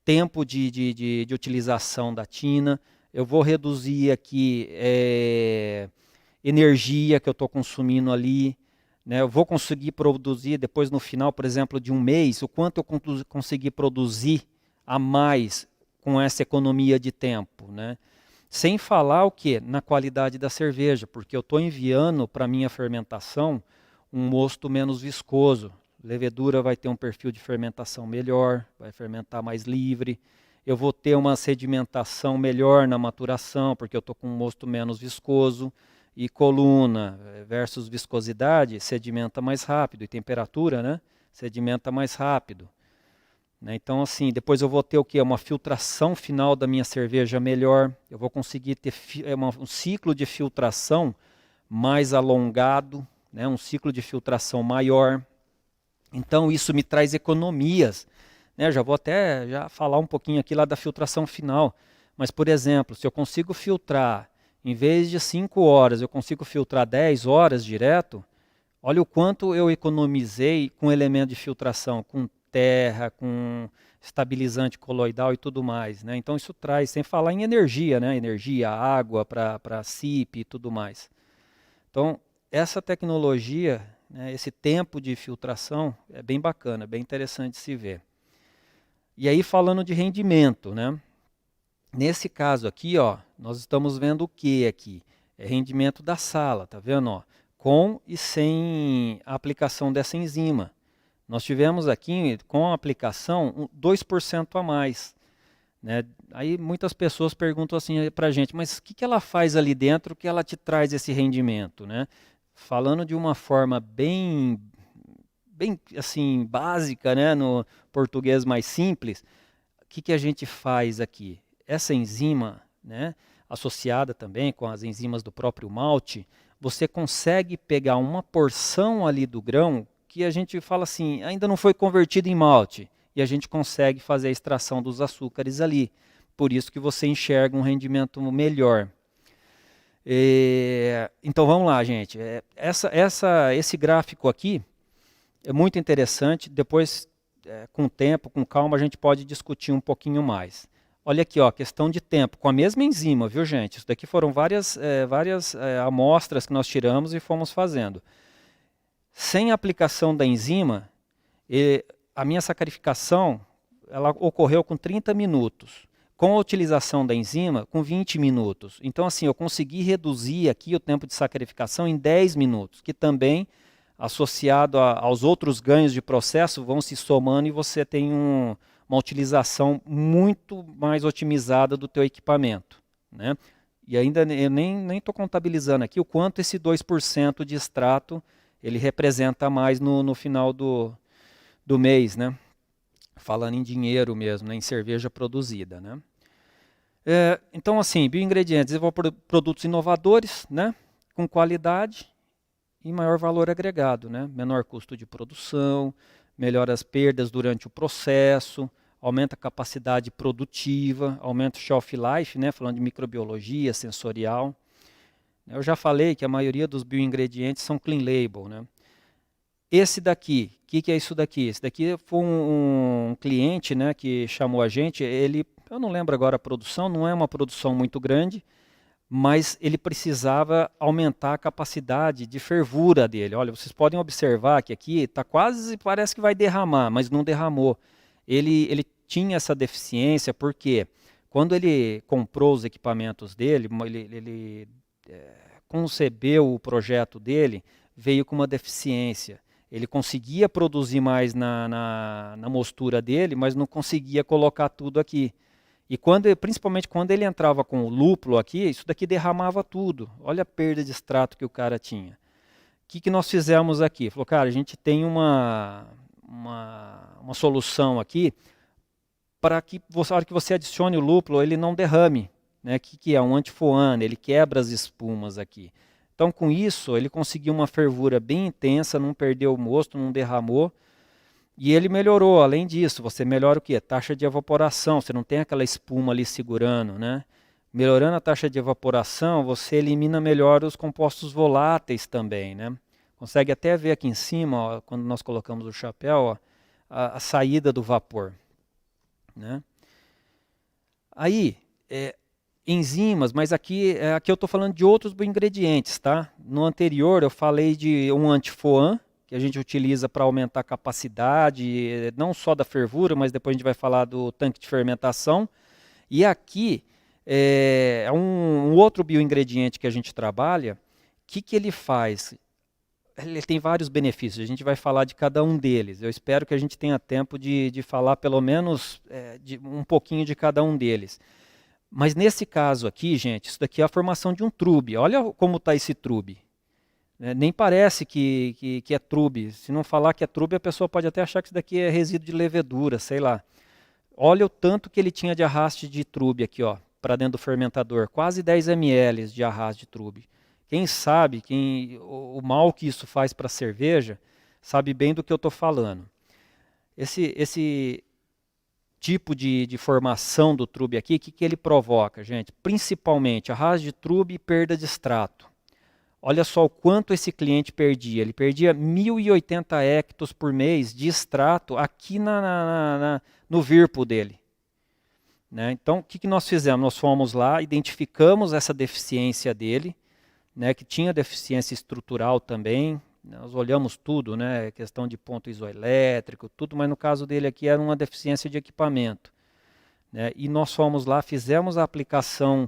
tempo de utilização da tina, eu vou reduzir aqui energia que eu estou consumindo ali, né? Eu vou conseguir produzir depois no final, por exemplo, de um mês, o quanto eu conseguir produzir a mais com essa economia de tempo, né? Sem falar o quê? Na qualidade da cerveja, porque eu estou enviando para a minha fermentação um mosto menos viscoso. Levedura vai ter um perfil de fermentação melhor, vai fermentar mais livre. Eu vou ter uma sedimentação melhor na maturação, porque eu estou com um mosto menos viscoso. E coluna versus viscosidade, sedimenta mais rápido. E temperatura, né? Sedimenta mais rápido. Então, assim, depois eu vou ter o quê? Uma filtração final da minha cerveja melhor. Eu vou conseguir ter um ciclo de filtração mais alongado, né? Um ciclo de filtração maior. Então, isso me traz economias. Né? Já vou até falar um pouquinho aqui lá da filtração final. Mas, por exemplo, se eu consigo filtrar, em vez de 5 horas, eu consigo filtrar 10 horas direto, olha o quanto eu economizei com elemento de filtração, com terra, com estabilizante coloidal e tudo mais. Né? Então, isso traz, sem falar em energia, né? Energia, água para SIP e tudo mais. Então, essa tecnologia, né, esse tempo de filtração é bem bacana, bem interessante de se ver. E aí falando de rendimento, né? Nesse caso aqui, ó, nós estamos vendo o que aqui? É rendimento da sala, tá vendo? Ó? Com e sem a aplicação dessa enzima. Nós tivemos aqui, com a aplicação, 2% a mais. Né? Aí muitas pessoas perguntam assim para a gente, mas o que ela faz ali dentro que ela te traz esse rendimento? Né? Falando de uma forma bem assim, básica, né, no português mais simples, o que a gente faz aqui? Essa enzima, né, associada também com as enzimas do próprio malte, você consegue pegar uma porção ali do grão que a gente fala assim, ainda não foi convertido em malte, e a gente consegue fazer a extração dos açúcares ali. Por isso que você enxerga um rendimento melhor. Então vamos lá, gente. Esse gráfico aqui é muito interessante. Depois, com o tempo, com calma, a gente pode discutir um pouquinho mais. Olha aqui, ó, questão de tempo, com a mesma enzima, viu, gente? Isso daqui foram várias amostras que nós tiramos e fomos fazendo. Sem a aplicação da enzima, a minha sacarificação ela ocorreu com 30 minutos. Com a utilização da enzima, com 20 minutos. Então, assim, eu consegui reduzir aqui o tempo de sacarificação em 10 minutos, que também, associado aos outros ganhos de processo, vão se somando e você tem uma utilização muito mais otimizada do teu equipamento, né? E ainda eu nem estou contabilizando aqui o quanto esse 2% de extrato ele representa mais no final do mês, né? Falando em dinheiro mesmo, né? Em cerveja produzida, né? Então, assim, bioingredientes, desenvolver produtos inovadores, né? Com qualidade e maior valor agregado, né? Menor custo de produção, melhora as perdas durante o processo, aumenta a capacidade produtiva, aumenta o shelf life, né? Falando de microbiologia, sensorial. Eu já falei que a maioria dos bioingredientes são clean label, né? Esse daqui, o que é isso daqui? Esse daqui foi um cliente, né, que chamou a gente, eu não lembro agora a produção, não é uma produção muito grande, mas ele precisava aumentar a capacidade de fervura dele. Olha, vocês podem observar que aqui está quase, parece que vai derramar, mas não derramou. Ele tinha essa deficiência porque quando ele comprou os equipamentos dele, ele concebeu o projeto dele, veio com uma deficiência. Ele conseguia produzir mais na mostura dele, mas não conseguia colocar tudo aqui. E principalmente quando ele entrava com o lúpulo aqui, isso daqui derramava tudo. Olha a perda de extrato que o cara tinha. O que nós fizemos aqui? Falou, cara, a gente tem uma solução aqui para que a hora que você adicione o lúpulo, ele não derrame. Né? Que é um antifoano, ele quebra as espumas aqui. Então, com isso, ele conseguiu uma fervura bem intensa, não perdeu o mosto, não derramou. E ele melhorou, além disso, você melhora o quê? Taxa de evaporação, você não tem aquela espuma ali segurando, né? Melhorando a taxa de evaporação, você elimina melhor os compostos voláteis também, né? Consegue até ver aqui em cima, ó, quando nós colocamos o chapéu, ó, a saída do vapor, né? Aí, enzimas, mas aqui eu estou falando de outros ingredientes, tá? No anterior eu falei de um antifoam, que a gente utiliza para aumentar a capacidade, não só da fervura, mas depois a gente vai falar do tanque de fermentação. E aqui é um outro bioingrediente que a gente trabalha. O que ele faz? Ele tem vários benefícios, a gente vai falar de cada um deles. Eu espero que a gente tenha tempo de falar pelo menos de um pouquinho de cada um deles. Mas nesse caso aqui, gente, isso daqui é a formação de um trube. Olha como está esse trube. Nem parece que é trube. Se não falar que é trube, a pessoa pode até achar que isso daqui é resíduo de levedura, sei lá. Olha o tanto que ele tinha de arraste de trube aqui, ó, para dentro do fermentador. Quase 10 ml de arraste de trube. Quem sabe, o mal que isso faz para a cerveja, sabe bem do que eu estou falando. Esse tipo de formação do trube aqui, o que ele provoca, gente? Principalmente arraste de trube e perda de extrato. Olha só o quanto esse cliente perdia. Ele perdia 1.080 hectos por mês de extrato aqui no virpo dele. Né? Então, o que nós fizemos? Nós fomos lá, identificamos essa deficiência dele, né, que tinha deficiência estrutural também. Nós olhamos tudo, né, questão de ponto isoelétrico, tudo, mas no caso dele aqui era uma deficiência de equipamento. Né? E nós fomos lá, fizemos a aplicação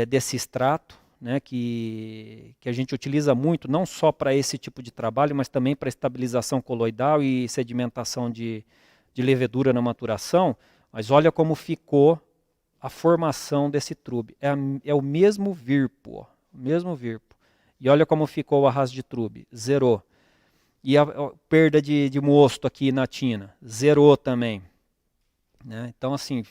desse extrato, né, que a gente utiliza muito, não só para esse tipo de trabalho, mas também para estabilização coloidal e sedimentação de levedura na maturação. Mas olha como ficou a formação desse trube. É o mesmo virpo, ó, o mesmo virpo. E olha como ficou o arrasto de trube, zerou. E a perda de mosto aqui na tina, zerou também. Né? Então, assim, o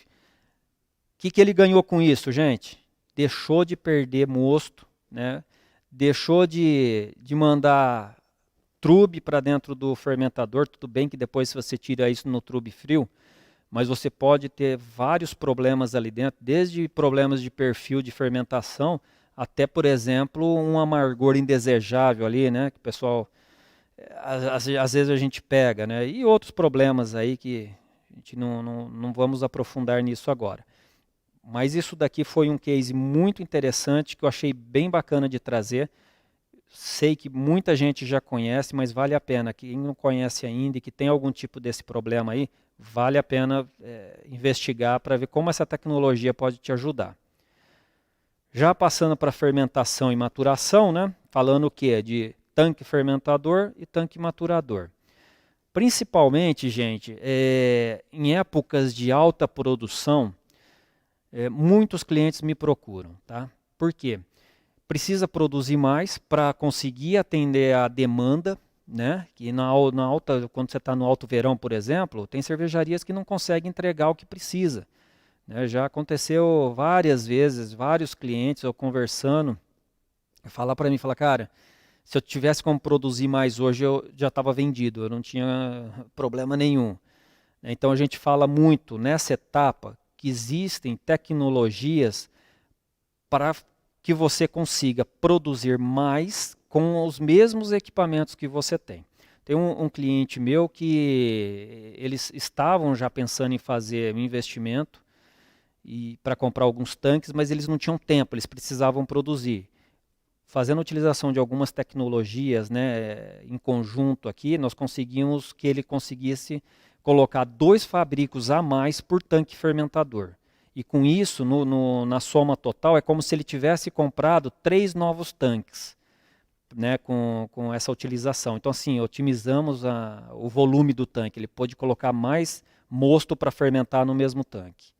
que ele ganhou com isso, gente? Deixou de perder mosto, né? Deixou de mandar trube para dentro do fermentador. Tudo bem que depois se você tira isso no trube frio, mas você pode ter vários problemas ali dentro, desde problemas de perfil de fermentação, até, por exemplo, um amargor indesejável ali, né? Que o pessoal, às vezes a gente pega, né? E outros problemas aí que a gente não vamos aprofundar nisso agora. Mas isso daqui foi um case muito interessante, que eu achei bem bacana de trazer. sei que muita gente já conhece, mas vale a pena. Quem não conhece ainda e que tem algum tipo desse problema aí, vale a pena investigar para ver como essa tecnologia pode te ajudar. Já passando para fermentação e maturação, né? Falando o que? De tanque fermentador e tanque maturador. Principalmente, gente, em épocas de alta produção, muitos clientes me procuram, tá? Por quê? Precisa produzir mais para conseguir atender a demanda, né? Que na alta, quando você está no alto verão, por exemplo, tem cervejarias que não conseguem entregar o que precisa. Né? Já aconteceu várias vezes, vários clientes, eu conversando, falar para mim, falar, cara, se eu tivesse como produzir mais hoje, eu já estava vendido, eu não tinha problema nenhum. Então a gente fala muito nessa etapa que existem tecnologias para que você consiga produzir mais com os mesmos equipamentos que você tem. Tem um cliente meu que eles estavam já pensando em fazer um investimento para comprar alguns tanques, mas eles não tinham tempo, eles precisavam produzir. Fazendo utilização de algumas tecnologias, né, em conjunto aqui, nós conseguimos que ele conseguisse colocar 2 fabricos a mais por tanque fermentador. E com isso, na soma total, é como se ele tivesse comprado 3 novos tanques, né, com essa utilização. Então, assim, otimizamos o volume do tanque. Ele pôde colocar mais mosto para fermentar no mesmo tanque.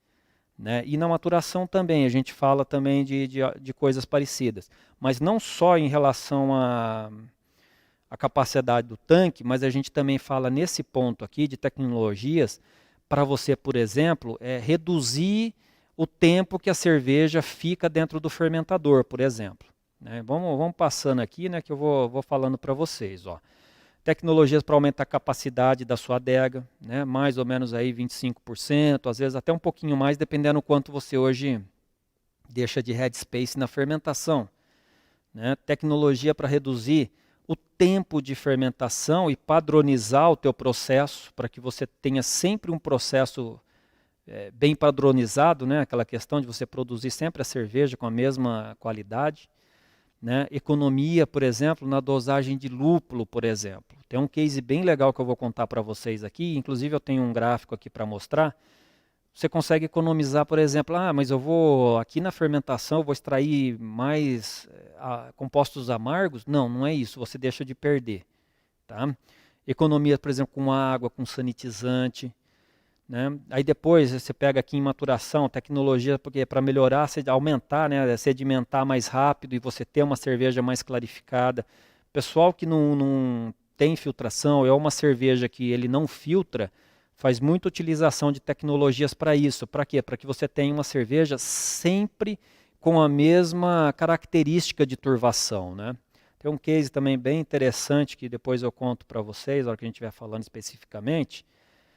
Né? E na maturação também, a gente fala também de coisas parecidas. Mas não só em relação à capacidade do tanque, mas a gente também fala nesse ponto aqui de tecnologias para você, por exemplo, reduzir o tempo que a cerveja fica dentro do fermentador, por exemplo. Né? Vamos passando aqui, né, que eu vou falando para vocês. Ó. Tecnologias para aumentar a capacidade da sua adega, né? Mais ou menos aí 25%, às vezes até um pouquinho mais, dependendo do quanto você hoje deixa de headspace na fermentação. Né? Tecnologia para reduzir o tempo de fermentação e padronizar o teu processo, para que você tenha sempre um processo bem padronizado, né? Aquela questão de você produzir sempre a cerveja com a mesma qualidade. Né? Economia, por exemplo, na dosagem de lúpulo, por exemplo. Tem um case bem legal que eu vou contar para vocês aqui, inclusive eu tenho um gráfico aqui para mostrar. Você consegue economizar, por exemplo, mas eu vou, aqui na fermentação, eu vou extrair mais compostos amargos. Não, não é isso, você deixa de perder. Tá? Economia, por exemplo, com água, com sanitizante. Né? Aí depois você pega aqui em maturação, tecnologia porque para melhorar, aumentar, né, sedimentar mais rápido e você ter uma cerveja mais clarificada. Pessoal que não tem filtração, é uma cerveja que ele não filtra, faz muita utilização de tecnologias para isso. Para quê? Para que você tenha uma cerveja sempre com a mesma característica de turvação. Né? Tem um case também bem interessante que depois eu conto para vocês, na hora que a gente estiver falando especificamente,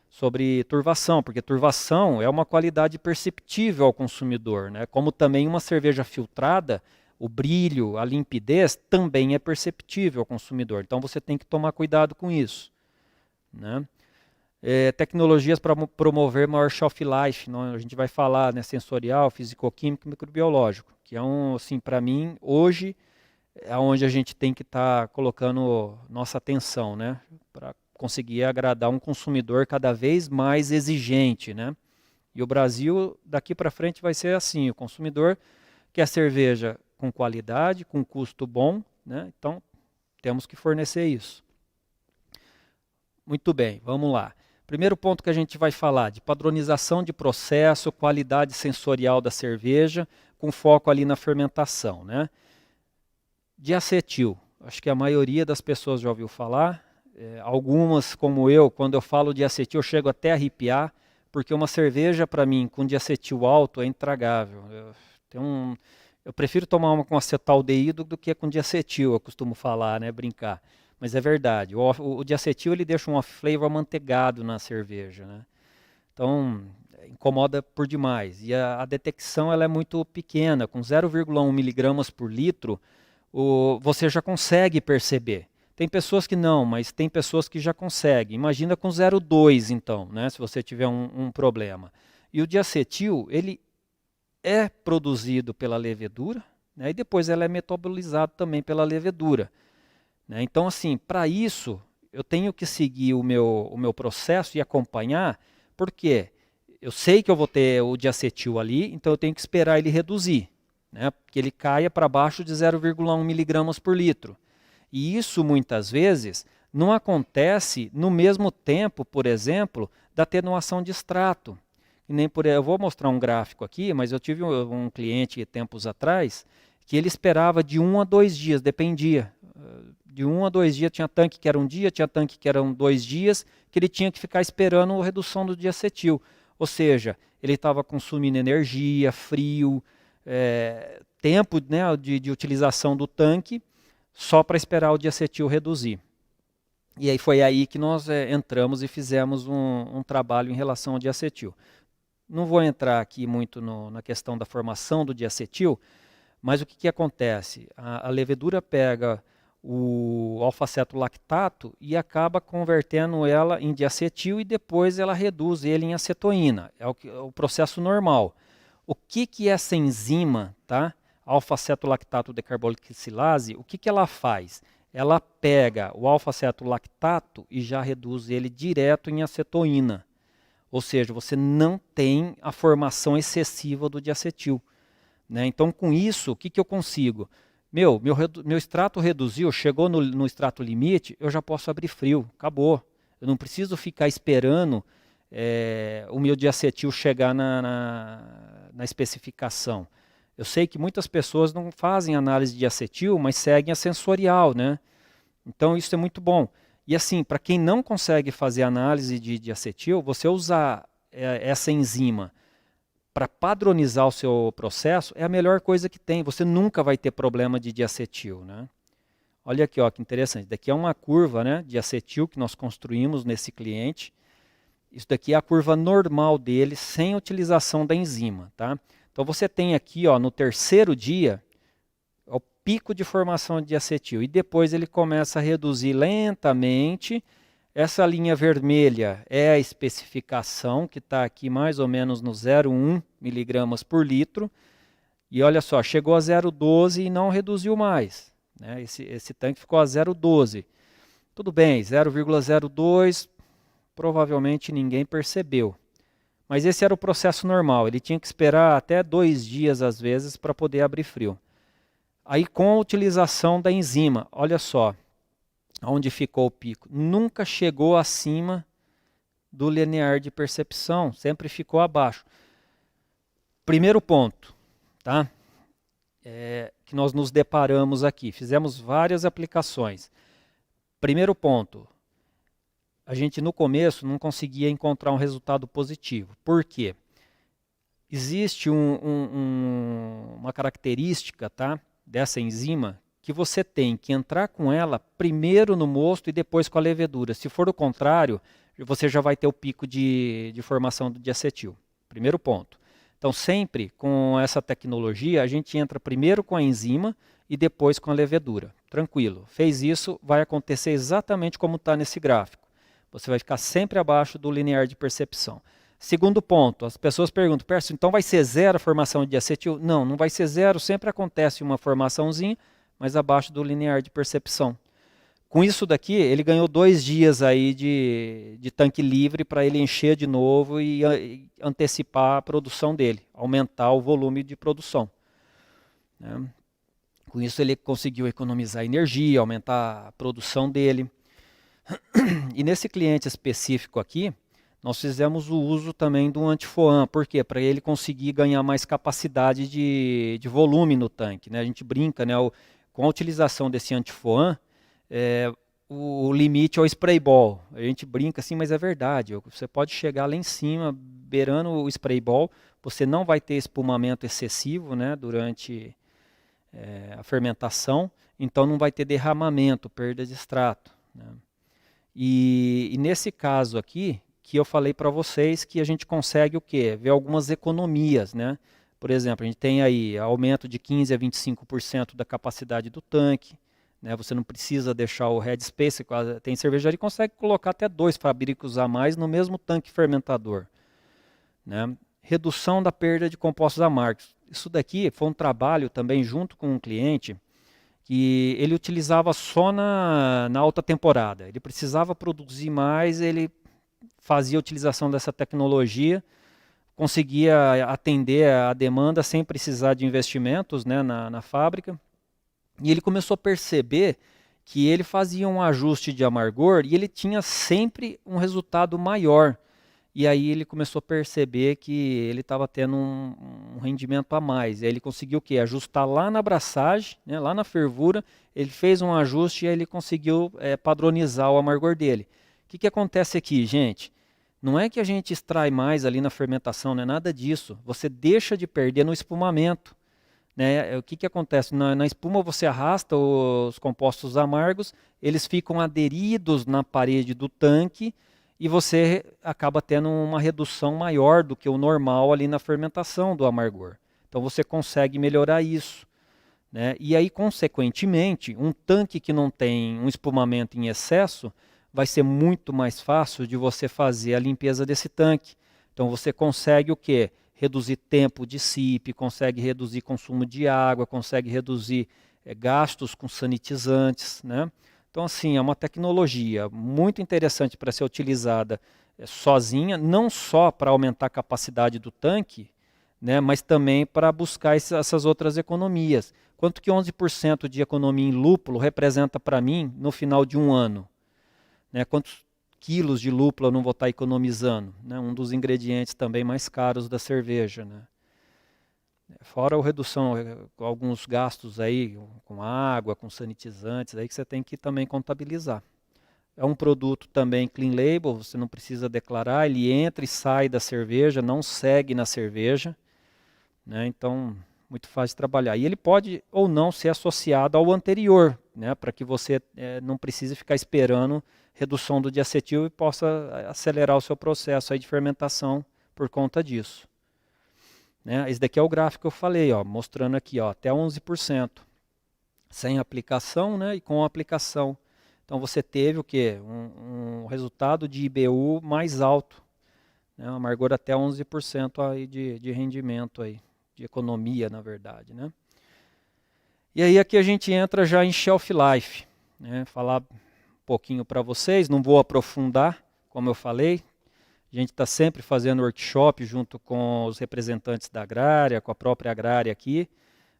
sobre turvação, porque turvação é uma qualidade perceptível ao consumidor, né? Como também uma cerveja filtrada, o brilho, a limpidez também é perceptível ao consumidor. Então você tem que tomar cuidado com isso. Né? Tecnologias para promover maior shelf life, a gente vai falar, né, sensorial, fisicoquímico e microbiológico, que é assim, para mim, hoje é onde a gente tem que estar colocando nossa atenção, né? Para conseguir agradar um consumidor cada vez mais exigente, né? E o Brasil, daqui para frente, vai ser assim, o consumidor quer cerveja com qualidade, com custo bom, né? Então, temos que fornecer isso. Muito bem, vamos lá. Primeiro ponto que a gente vai falar, de padronização de processo, qualidade sensorial da cerveja, com foco ali na fermentação, né? Diacetil, acho que a maioria das pessoas já ouviu falar. Algumas, como eu, quando eu falo de acetil, eu chego até a arrepiar, porque uma cerveja, para mim, com diacetil alto é intragável. Eu prefiro tomar uma com acetaldeído do que com diacetil, eu costumo falar, né, brincar. Mas é verdade, o diacetil ele deixa um off-flavor amanteigado na cerveja. Né? Então, incomoda por demais. E a detecção ela é muito pequena, com 0,1 miligramas por litro, você já consegue perceber. Tem pessoas que não, mas tem pessoas que já conseguem. Imagina com 0,2 então, né, se você tiver um problema. E o diacetil, ele é produzido pela levedura, né, e depois ela é metabolizado também pela levedura. né? Então, assim, para isso, eu tenho que seguir o meu processo e acompanhar, porque eu sei que eu vou ter o diacetil ali, então eu tenho que esperar ele reduzir, né? Que ele caia para baixo de 0,1 miligramas por litro. E isso, muitas vezes, não acontece no mesmo tempo, por exemplo, da atenuação de extrato. E nem por, eu vou mostrar um gráfico aqui, mas eu tive um cliente tempos atrás que ele esperava de 1 a 2 dias, dependia. De 1 a 2 dias, tinha tanque que era um dia, tinha tanque que eram 2 dias, que ele tinha que ficar esperando a redução do diacetil. Ou seja, ele estava consumindo energia, frio, tempo, né, de utilização do tanque, só para esperar o diacetil reduzir. E aí foi aí que nós entramos e fizemos um trabalho em relação ao diacetil. Não vou entrar aqui muito na questão da formação do diacetil, mas o que acontece? A levedura pega o alfa-acetolactato e acaba convertendo ela em diacetil e depois ela reduz ele em acetoína. É o processo normal. O que essa enzima, tá? Alfa-acetolactato decarboxilase, o que ela faz? Ela pega o alfa-acetolactato e já reduz ele direto em acetoína. Ou seja, você não tem a formação excessiva do diacetil, né? Então, com isso, o que eu consigo? Meu extrato reduziu, chegou no extrato limite, eu já posso abrir frio, acabou. Eu não preciso ficar esperando o meu diacetil chegar na especificação. Eu sei que muitas pessoas não fazem análise de acetil, mas seguem a sensorial, né? Então isso é muito bom. E assim, para quem não consegue fazer análise de acetil, você usar essa enzima para padronizar o seu processo é a melhor coisa que tem. Você nunca vai ter problema de diacetil, né? Olha aqui, ó, que interessante. Daqui é uma curva, né, de acetil que nós construímos nesse cliente. Isso daqui é a curva normal dele, sem utilização da enzima, tá? Então você tem aqui, ó, no terceiro dia, o pico de formação de acetil. E depois ele começa a reduzir lentamente. Essa linha vermelha é a especificação, que está aqui mais ou menos no 0,1 miligramas por litro. E olha só, chegou a 0,12 e não reduziu mais, né? Esse tanque ficou a 0,12. Tudo bem, 0,02 provavelmente ninguém percebeu. Mas esse era o processo normal, ele tinha que esperar até 2 dias às vezes para poder abrir frio. Aí com a utilização da enzima, olha só, onde ficou o pico. Nunca chegou acima do limiar de percepção, sempre ficou abaixo. Primeiro ponto, tá? Que nós nos deparamos aqui, fizemos várias aplicações. Primeiro ponto, a gente no começo não conseguia encontrar um resultado positivo. Por quê? Existe uma característica, tá, dessa enzima que você tem que entrar com ela primeiro no mosto e depois com a levedura. Se for o contrário, você já vai ter o pico de formação do diacetil. Primeiro ponto. Então, sempre com essa tecnologia, a gente entra primeiro com a enzima e depois com a levedura. Tranquilo. Fez isso, vai acontecer exatamente como está nesse gráfico. Você vai ficar sempre abaixo do limiar de percepção. Segundo ponto, as pessoas perguntam, Pércio, então vai ser zero a formação de acetil? Não, não vai ser zero, sempre acontece uma formaçãozinha, mas abaixo do limiar de percepção. Com isso daqui, ele ganhou 2 dias aí de tanque livre para ele encher de novo e antecipar a produção dele, aumentar o volume de produção, né? Com isso ele conseguiu economizar energia, aumentar a produção dele. E nesse cliente específico aqui, nós fizemos o uso também do antifoam. Por quê? Para ele conseguir ganhar mais capacidade de volume no tanque, né? A gente brinca, né? Com a utilização desse antifoam, o limite é o spray ball. A gente brinca assim, mas é verdade. Você pode chegar lá em cima, beirando o spray ball, você não vai ter espumamento excessivo, né, durante a fermentação, então não vai ter derramamento, perda de extrato, né? E nesse caso aqui, que eu falei para vocês que a gente consegue o quê? Ver algumas economias, né? Por exemplo, a gente tem aí aumento de 15% a 25% da capacidade do tanque, né? Você não precisa deixar o headspace, tem cervejaria que consegue colocar até 2 fabricos a mais no mesmo tanque fermentador, né? Redução da perda de compostos amargos. Isso daqui foi um trabalho também junto com um cliente, que ele utilizava só na alta temporada. Ele precisava produzir mais, ele fazia a utilização dessa tecnologia, conseguia atender a demanda sem precisar de investimentos, né, na fábrica. E ele começou a perceber que ele fazia um ajuste de amargor e ele tinha sempre um resultado maior. E aí ele começou a perceber que ele estava tendo um rendimento a mais. E aí ele conseguiu o quê? Ajustar lá na abraçagem, né, lá na fervura, ele fez um ajuste e aí ele conseguiu padronizar o amargor dele. O que acontece aqui, gente? Não é que a gente extrai mais ali na fermentação, não é nada disso. Você deixa de perder no espumamento. Né? O que acontece? Na espuma você arrasta os compostos amargos, eles ficam aderidos na parede do tanque e você acaba tendo uma redução maior do que o normal ali na fermentação do amargor. Então você consegue melhorar isso. Né? E aí, consequentemente, um tanque que não tem um espumamento em excesso, vai ser muito mais fácil de você fazer a limpeza desse tanque. Então você consegue o quê? Reduzir tempo de CIP, consegue reduzir consumo de água, consegue reduzir gastos com sanitizantes, né? Então, assim, é uma tecnologia muito interessante para ser utilizada sozinha, não só para aumentar a capacidade do tanque, né, mas também para buscar essas outras economias. Quanto que 11% de economia em lúpulo representa para mim no final de um ano? Né, quantos quilos de lúpulo eu não vou estar economizando? Né, um dos ingredientes também mais caros da cerveja. Né? Fora a redução, alguns gastos aí com água, com sanitizantes, aí que você tem que também contabilizar. É um produto também clean label, você não precisa declarar, ele entra e sai da cerveja, não segue na cerveja, né? Então, muito fácil de trabalhar. E ele pode ou não ser associado ao anterior, né? Para que você não precise ficar esperando redução do diacetil e possa acelerar o seu processo aí de fermentação por conta disso. Né? Esse daqui é o gráfico que eu falei, ó, mostrando aqui ó, até 11%. Sem aplicação, né, e com aplicação. Então você teve o quê? Um resultado de IBU mais alto. Né, um amargor até 11% aí de rendimento, aí, de economia, na verdade. Né? E aí aqui a gente entra já em shelf life. Né, falar um pouquinho para vocês, não vou aprofundar, como eu falei. A gente está sempre fazendo workshop junto com os representantes da agrária, com a própria agrária aqui.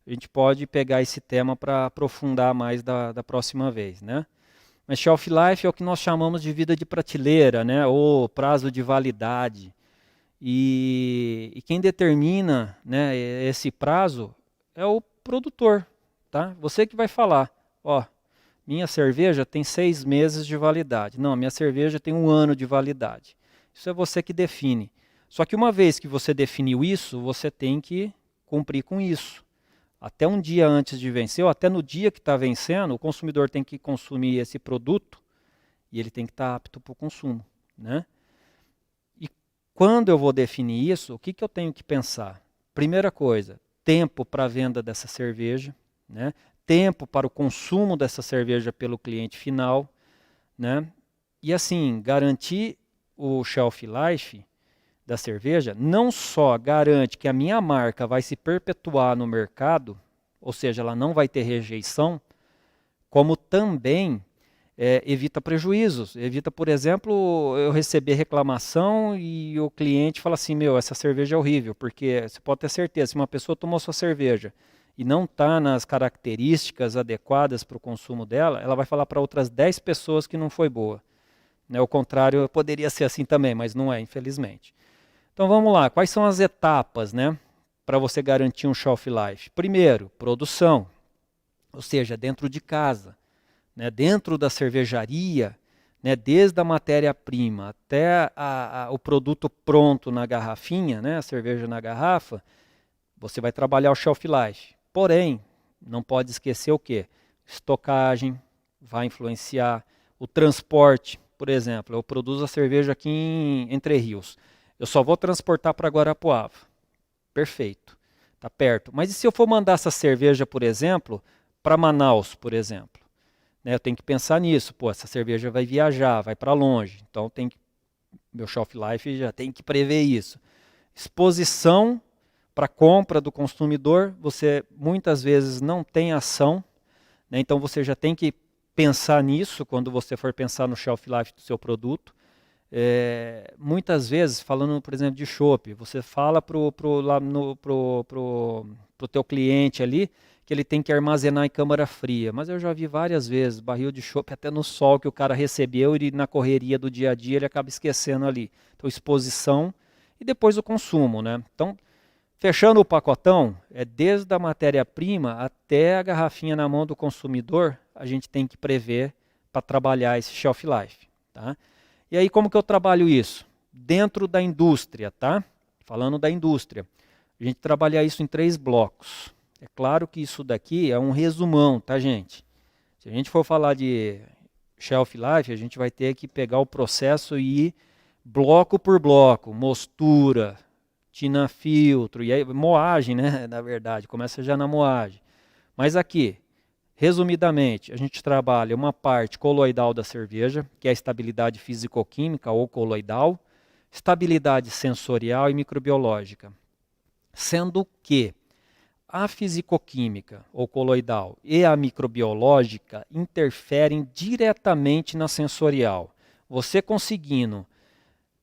A gente pode pegar esse tema para aprofundar mais da próxima vez. Né? Mas shelf life é o que nós chamamos de vida de prateleira, né? Ou prazo de validade. E quem determina, né, esse prazo é o produtor. Tá? Você que vai falar, ó, minha cerveja tem 6 meses de validade. Não, minha cerveja tem 1 ano de validade. Isso é você que define. Só que uma vez que você definiu isso, você tem que cumprir com isso. Até um dia antes de vencer, ou até no dia que está vencendo, o consumidor tem que consumir esse produto e ele tem que estar apto para o consumo. Né? E quando eu vou definir isso, o que eu tenho que pensar? Primeira coisa, tempo para a venda dessa cerveja, né? Tempo para o consumo dessa cerveja pelo cliente final. Né? E assim, garantir o shelf life da cerveja não só garante que a minha marca vai se perpetuar no mercado, ou seja, ela não vai ter rejeição, como também evita prejuízos. Evita, por exemplo, eu receber reclamação e o cliente fala assim, meu, essa cerveja é horrível, porque você pode ter certeza, se uma pessoa tomou sua cerveja e não está nas características adequadas para o consumo dela, ela vai falar para outras 10 pessoas que não foi boa. Né, o contrário poderia ser assim também, mas não é, infelizmente. Então vamos lá, quais são as etapas, né, para você garantir um shelf life? Primeiro, produção, ou seja, dentro de casa, né, dentro da cervejaria, né, desde a matéria-prima até o produto pronto na garrafinha, né, a cerveja na garrafa, você vai trabalhar o shelf life. Porém, não pode esquecer o quê? Estocagem vai influenciar, o transporte. Por exemplo, eu produzo a cerveja aqui em Entre Rios. Eu só vou transportar para Guarapuava. Perfeito. Está perto. Mas e se eu for mandar essa cerveja, por exemplo, para Manaus, por exemplo? Né, eu tenho que pensar nisso. Pô, essa cerveja vai viajar, vai para longe. Então, meu shelf life já tem que prever isso. Exposição para compra do consumidor. Você muitas vezes não tem ação. né? Então você já tem que pensar nisso quando você for pensar no shelf life do seu produto. Muitas vezes, falando, por exemplo, de chopp, você fala pro teu cliente ali que ele tem que armazenar em câmara fria, mas eu já vi várias vezes barril de chopp até no sol que o cara recebeu e na correria do dia a dia ele acaba esquecendo ali. Então, exposição e depois o consumo, né? Então, fechando o pacotão, desde a matéria-prima até a garrafinha na mão do consumidor, a gente tem que prever para trabalhar esse shelf life, tá? E aí como que eu trabalho isso? Dentro da indústria, tá? Falando da indústria, a gente trabalha isso em 3 blocos. É claro que isso daqui é um resumão, tá, gente? Se a gente for falar de shelf life, a gente vai ter que pegar o processo e ir bloco por bloco, mostura, tina filtro, e aí moagem, né, na verdade, começa já na moagem. Mas aqui, resumidamente, a gente trabalha uma parte coloidal da cerveja, que é a estabilidade físico-química ou coloidal, estabilidade sensorial e microbiológica. Sendo que a fisicoquímica ou coloidal e a microbiológica interferem diretamente na sensorial. Você conseguindo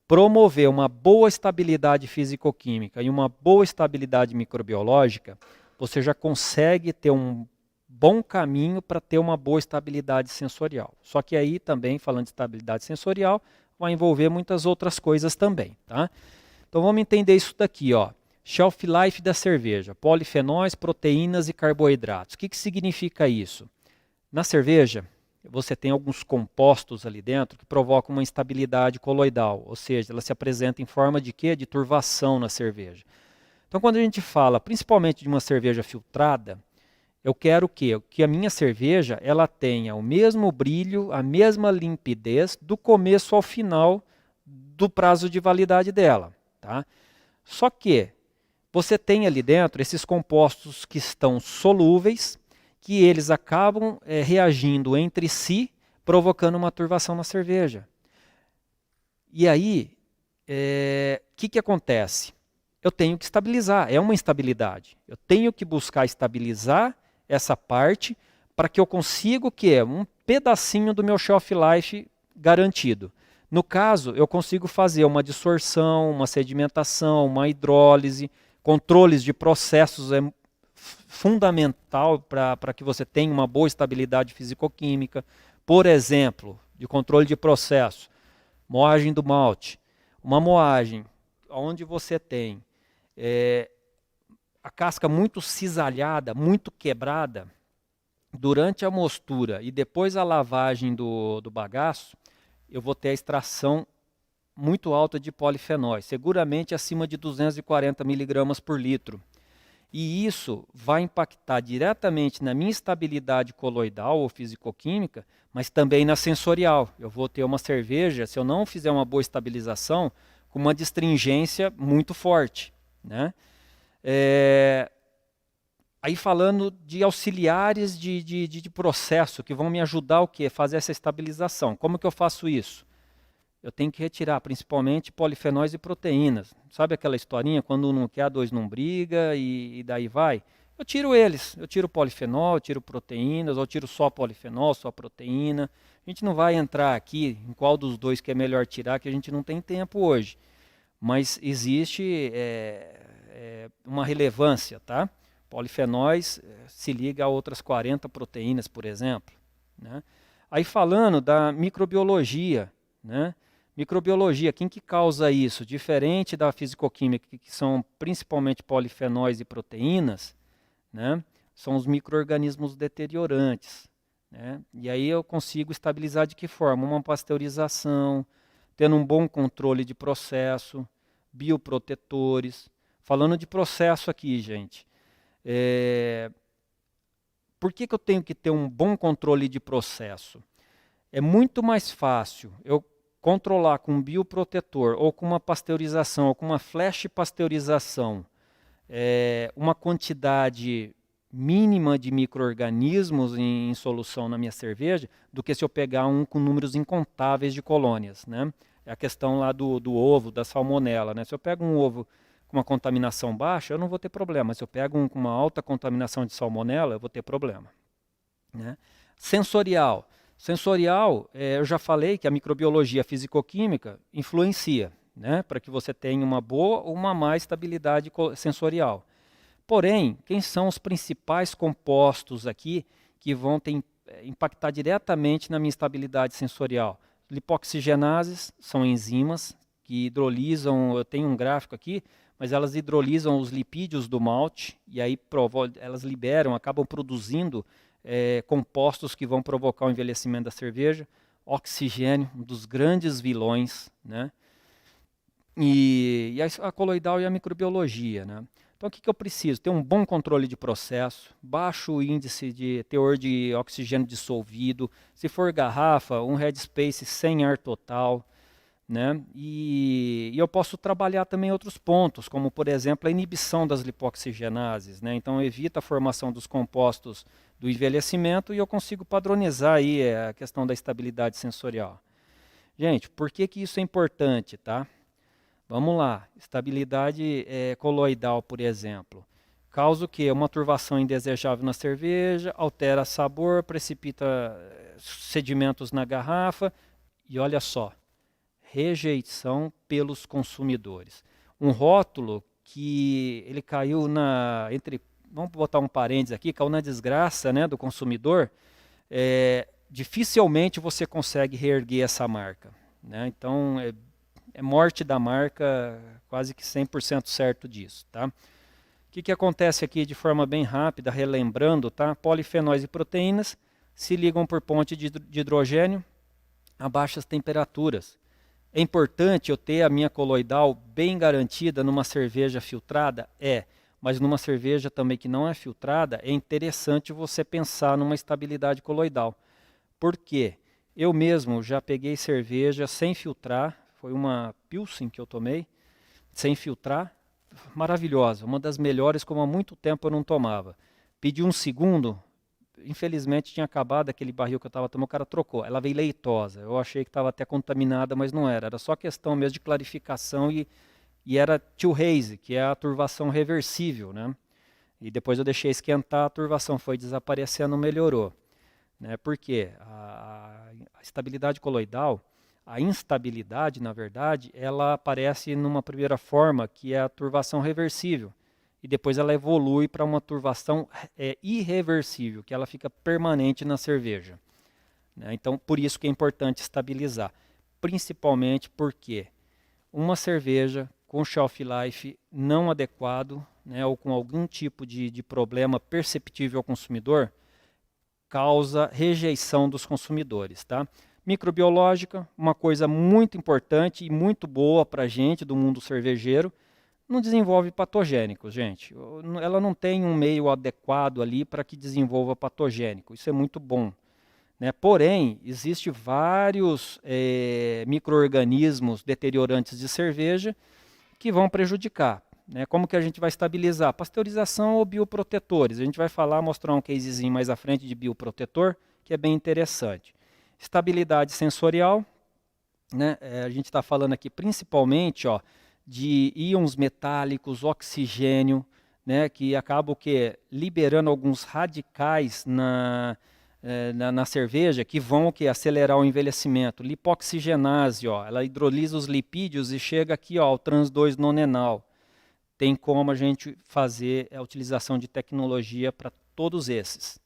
promover uma boa estabilidade físico-química e uma boa estabilidade microbiológica, você já consegue ter um bom caminho para ter uma boa estabilidade sensorial. Só que aí também, falando de estabilidade sensorial, vai envolver muitas outras coisas também, tá? Então vamos entender isso daqui, ó. Shelf life da cerveja, polifenóis, proteínas e carboidratos. O que significa isso? Na cerveja, você tem alguns compostos ali dentro que provocam uma instabilidade coloidal, ou seja, ela se apresenta em forma de quê? De turvação na cerveja. Então quando a gente fala principalmente de uma cerveja filtrada, eu quero o quê? Que a minha cerveja ela tenha o mesmo brilho, a mesma limpidez do começo ao final do prazo de validade dela, tá? Só que você tem ali dentro esses compostos que estão solúveis, que eles acabam reagindo entre si, provocando uma turvação na cerveja. E aí, que acontece? Eu tenho que estabilizar, é uma instabilidade. Eu tenho que buscar estabilizar essa parte para que eu consiga o quê? Um pedacinho do meu shelf life garantido. No caso, eu consigo fazer uma dissorção, uma sedimentação, uma hidrólise, controles de processos é fundamental para que você tenha uma boa estabilidade fisicoquímica. Por exemplo, de controle de processo, moagem do malte. Uma moagem onde você tem a casca muito cisalhada, muito quebrada, durante a mostura e depois a lavagem do bagaço, eu vou ter a extração muito alta de polifenóis, seguramente acima de 240 miligramas por litro. E isso vai impactar diretamente na minha estabilidade coloidal ou fisicoquímica, mas também na sensorial. Eu vou ter uma cerveja, se eu não fizer uma boa estabilização, com uma distringência muito forte, né? Aí falando de auxiliares de processo que vão me ajudar o quê? Fazer essa estabilização. Como que eu faço isso? Eu tenho que retirar principalmente polifenóis e proteínas. Sabe aquela historinha, quando um não quer, dois não briga e daí vai? Eu tiro eles, eu tiro polifenol, eu tiro proteínas, ou tiro só polifenol, só proteína. A gente não vai entrar aqui em qual dos dois que é melhor tirar, que a gente não tem tempo hoje. Mas existe uma relevância, tá? Polifenóis se liga a outras 40 proteínas, por exemplo, né? Aí falando da microbiologia, né? Microbiologia, quem que causa isso? Diferente da fisicoquímica, que são principalmente polifenóis e proteínas, né? São os micro-organismos deteriorantes, né? E aí eu consigo estabilizar de que forma? Uma pasteurização, tendo um bom controle de processo, bioprotetores. Falando de processo aqui, gente, por que eu tenho que ter um bom controle de processo? É muito mais fácil eu controlar com um bioprotetor ou com uma pasteurização ou com uma flash pasteurização uma quantidade mínima de micro-organismos em solução na minha cerveja do que se eu pegar um com números incontáveis de colônias, né? É a questão lá do ovo, da salmonela, né? Se eu pego um ovo com uma contaminação baixa, eu não vou ter problema. Se eu pego um com uma alta contaminação de salmonela, eu vou ter problema. né? Sensorial. Sensorial, eu já falei que a microbiologia fisicoquímica influencia, né, para que você tenha uma boa ou uma má estabilidade sensorial. Porém, quem são os principais compostos aqui que vão impactar diretamente na minha estabilidade sensorial? Lipoxigenases são enzimas que hidrolisam, eu tenho um gráfico aqui, mas elas hidrolisam os lipídios do malte e aí elas liberam, acabam produzindo compostos que vão provocar o envelhecimento da cerveja. Oxigênio, um dos grandes vilões, né? E a coloidal e a microbiologia, né? Então o que eu preciso? Ter um bom controle de processo, baixo índice de teor de oxigênio dissolvido, se for garrafa, um headspace sem ar total, né? E eu posso trabalhar também outros pontos, como por exemplo a inibição das lipoxigenases, né? Então evita a formação dos compostos do envelhecimento e eu consigo padronizar aí a questão da estabilidade sensorial. Gente, por que isso é importante, tá? Vamos lá, estabilidade coloidal, por exemplo. Causa o quê? Uma turvação indesejável na cerveja, altera sabor, precipita sedimentos na garrafa e olha só, rejeição pelos consumidores. Um rótulo que ele caiu vamos botar um parênteses aqui, caiu na desgraça, né, do consumidor, dificilmente você consegue reerguer essa marca, né? Então, é morte da marca, quase que 100% certo disso, tá? O que acontece aqui de forma bem rápida, relembrando, tá? Polifenóis e proteínas se ligam por ponte de hidrogênio a baixas temperaturas. É importante eu ter a minha coloidal bem garantida numa cerveja filtrada? Mas numa cerveja também que não é filtrada, é interessante você pensar numa estabilidade coloidal. Por quê? Eu mesmo já peguei cerveja sem filtrar, foi uma Pilsen que eu tomei, sem filtrar, maravilhosa, uma das melhores, como há muito tempo eu não tomava. Pedi um segundo, infelizmente tinha acabado aquele barril que eu estava tomando, o cara trocou, ela veio leitosa, eu achei que estava até contaminada, mas não era só questão mesmo de clarificação e era Two Haze, que é a turvação reversível, né? E depois eu deixei esquentar, a turvação foi desaparecendo, melhorou. Né? Porque a estabilidade coloidal, a instabilidade, na verdade, ela aparece numa primeira forma, que é a turvação reversível. E depois ela evolui para uma turvação irreversível, que ela fica permanente na cerveja. Né? Então, por isso que é importante estabilizar. Principalmente porque uma cerveja com shelf life não adequado, né, ou com algum tipo de problema perceptível ao consumidor, causa rejeição dos consumidores, tá? Microbiológica, uma coisa muito importante e muito boa para a gente do mundo cervejeiro, não desenvolve patogênicos, gente. Ela não tem um meio adequado ali para que desenvolva patogênico. Isso é muito bom. Né? Porém, existem vários micro-organismos deteriorantes de cerveja que vão prejudicar. Né? Como que a gente vai estabilizar? Pasteurização ou bioprotetores. A gente vai mostrar um casezinho mais à frente de bioprotetor, que é bem interessante. Estabilidade sensorial, né? A gente está falando aqui principalmente de íons metálicos, oxigênio, né? Que acabam liberando alguns radicais na cerveja que vão acelerar o envelhecimento. Lipoxigenase, ela hidrolisa os lipídios e chega aqui ao trans-2-nonenal. Tem como a gente fazer a utilização de tecnologia para todos esses.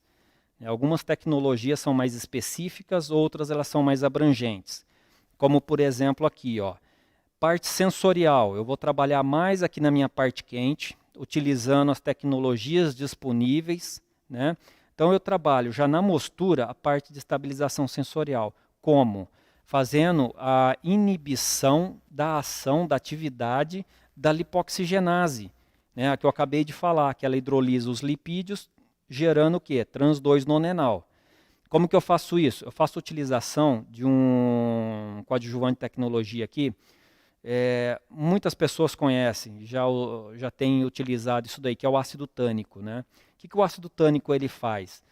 Algumas tecnologias são mais específicas, outras elas são mais abrangentes. Como, por exemplo, aqui, parte sensorial. Eu vou trabalhar mais aqui na minha parte quente, utilizando as tecnologias disponíveis, né? Então eu trabalho já na mostura a parte de estabilização sensorial. Como? Fazendo a inibição da ação, da atividade da lipoxigenase, né, a que eu acabei de falar, que ela hidrolisa os lipídios, gerando o quê? Trans-2-nonenal. Como que eu faço isso? Eu faço utilização de um coadjuvante de tecnologia aqui, muitas pessoas conhecem, já têm utilizado isso daí, que é o ácido tânico. Né? O que o ácido tânico ele faz?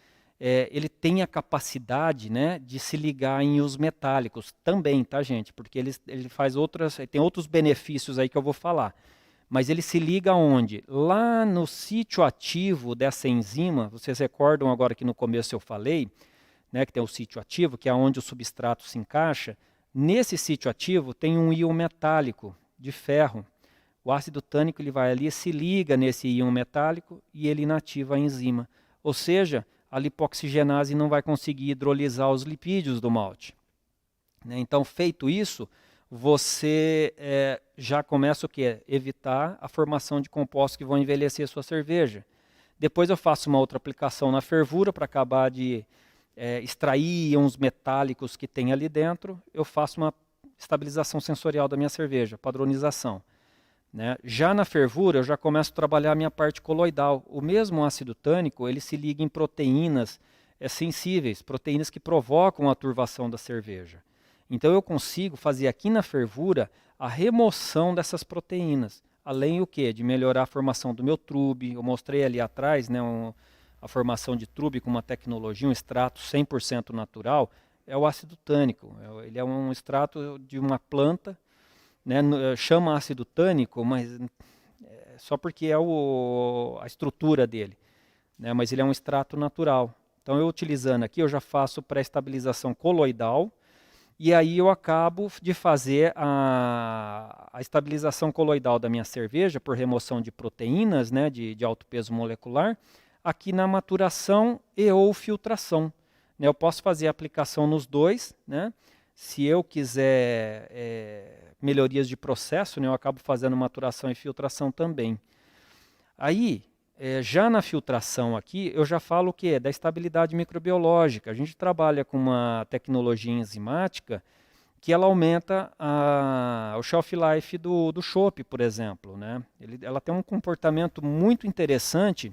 Ele tem a capacidade, né, de se ligar em íons metálicos também, tá, gente? Porque ele faz tem outros benefícios aí que eu vou falar. Mas ele se liga aonde? Lá no sítio ativo dessa enzima, vocês recordam agora que no começo eu falei, né, que tem o sítio ativo, que é onde o substrato se encaixa. Nesse sítio ativo tem um íon metálico de ferro. O ácido tânico ele vai ali, se liga nesse íon metálico e ele inativa a enzima. Ou seja, a lipoxigenase não vai conseguir hidrolisar os lipídios do malte. Né? Então, feito isso, você já começa o quê? Evitar a formação de compostos que vão envelhecer a sua cerveja. Depois eu faço uma outra aplicação na fervura para acabar de extrair íons metálicos que tem ali dentro. Eu faço uma estabilização sensorial da minha cerveja, padronização. Né? Já na fervura, eu já começo a trabalhar a minha parte coloidal. O mesmo ácido tânico, ele se liga em proteínas sensíveis, proteínas que provocam a turvação da cerveja. Então eu consigo fazer aqui na fervura a remoção dessas proteínas. Além o quê? De melhorar a formação do meu trube. Eu mostrei ali atrás, né, a formação de trube com uma tecnologia, um extrato 100% natural, é o ácido tânico. Ele é um extrato de uma planta, né, chama ácido tânico, mas só porque é a estrutura dele. Né, mas ele é um extrato natural. Então eu utilizando aqui, eu já faço pré-estabilização coloidal, e aí eu acabo de fazer a estabilização coloidal da minha cerveja por remoção de proteínas, né, de alto peso molecular, aqui na maturação e ou filtração. Né, eu posso fazer a aplicação nos dois, né? Se eu quiser melhorias de processo, né, eu acabo fazendo maturação e filtração também. Aí, já na filtração aqui, eu já falo o quê? Da estabilidade microbiológica. A gente trabalha com uma tecnologia enzimática que ela aumenta o shelf life do chopp, por exemplo. Né? Ela tem um comportamento muito interessante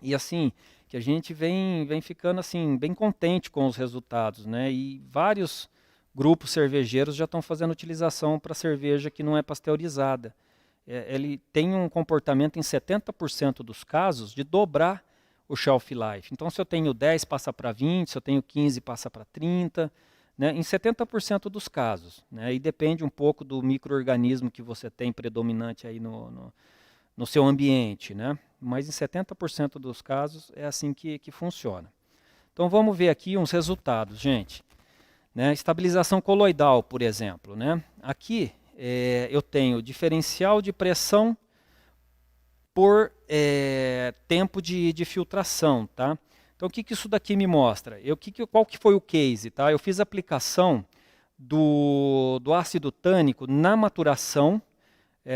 e assim, que a gente vem ficando assim, bem contente com os resultados. Né? E vários grupos cervejeiros já estão fazendo utilização para cerveja que não é pasteurizada. Ele tem um comportamento em 70% dos casos de dobrar o shelf life. Então, se eu tenho 10, passa para 20, se eu tenho 15, passa para 30, né, em 70% dos casos. Né, e depende um pouco do micro-organismo que você tem predominante aí no seu ambiente. Né, mas em 70% dos casos é assim que funciona. Então, vamos ver aqui uns resultados, gente. Né, estabilização coloidal, por exemplo. Né, aqui eu tenho diferencial de pressão por tempo de filtração. Tá? Então, o que isso daqui me mostra? Qual que foi o case? Tá? Eu fiz a aplicação do ácido tânico na maturação.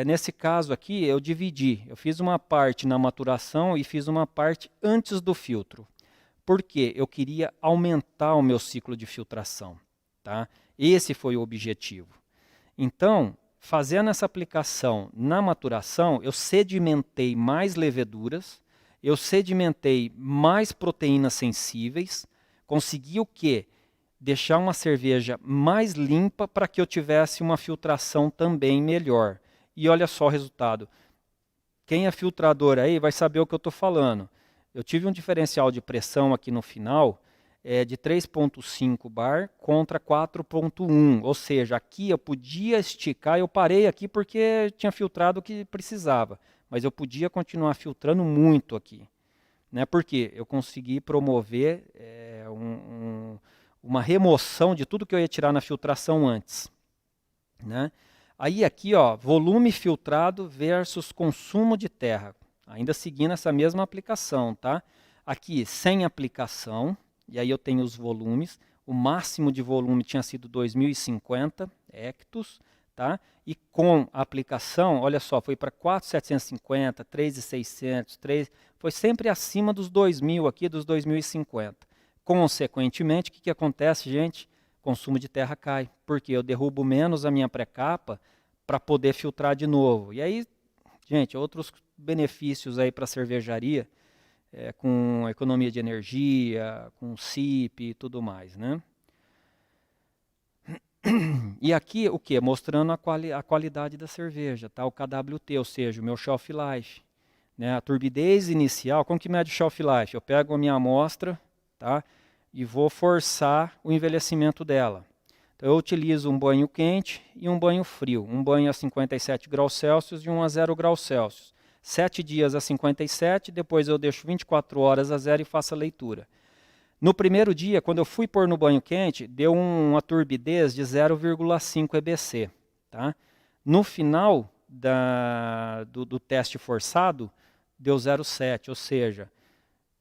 Nesse caso aqui, eu dividi. Eu fiz uma parte na maturação e fiz uma parte antes do filtro. Por quê? Eu queria aumentar o meu ciclo de filtração. Tá? Esse foi o objetivo. Então, fazendo essa aplicação na maturação, eu sedimentei mais leveduras, eu sedimentei mais proteínas sensíveis, consegui o quê? Deixar uma cerveja mais limpa para que eu tivesse uma filtração também melhor. E olha só o resultado. Quem é filtrador aí vai saber o que eu estou falando. Eu tive um diferencial de pressão aqui no final, de 3,5 bar contra 4,1. Ou seja, aqui eu podia esticar, eu parei aqui porque tinha filtrado o que precisava. Mas eu podia continuar filtrando muito aqui. Né? Porque eu consegui promover uma remoção de tudo que eu ia tirar na filtração antes. Né? Aí aqui, ó, volume filtrado versus consumo de terra. Ainda seguindo essa mesma aplicação. Tá? Aqui, sem aplicação. E aí eu tenho os volumes. O máximo de volume tinha sido 2.050 hectos. Tá? E com a aplicação, olha só, foi para 4.750, 3.600, 3, foi sempre acima dos 2.000 aqui, dos 2.050. Consequentemente, o que acontece, gente? Consumo de terra cai, porque eu derrubo menos a minha pré-capa para poder filtrar de novo. E aí, gente, outros benefícios aí para a cervejaria, com economia de energia, com CIP e tudo mais, né? E aqui o que? Mostrando a qualidade da cerveja, tá? O KWT, ou seja, o meu shelf life. Né? A turbidez inicial, como que mede o shelf life? Eu pego a minha amostra, tá? E vou forçar o envelhecimento dela. Então eu utilizo um banho quente e um banho frio. Um banho a 57 graus Celsius e um a 0 graus Celsius. 7 dias a 57, depois eu deixo 24 horas a 0 e faço a leitura. No primeiro dia, quando eu fui pôr no banho quente, deu uma turbidez de 0,5 EBC. Tá? No final do teste forçado, deu 0,7, ou seja,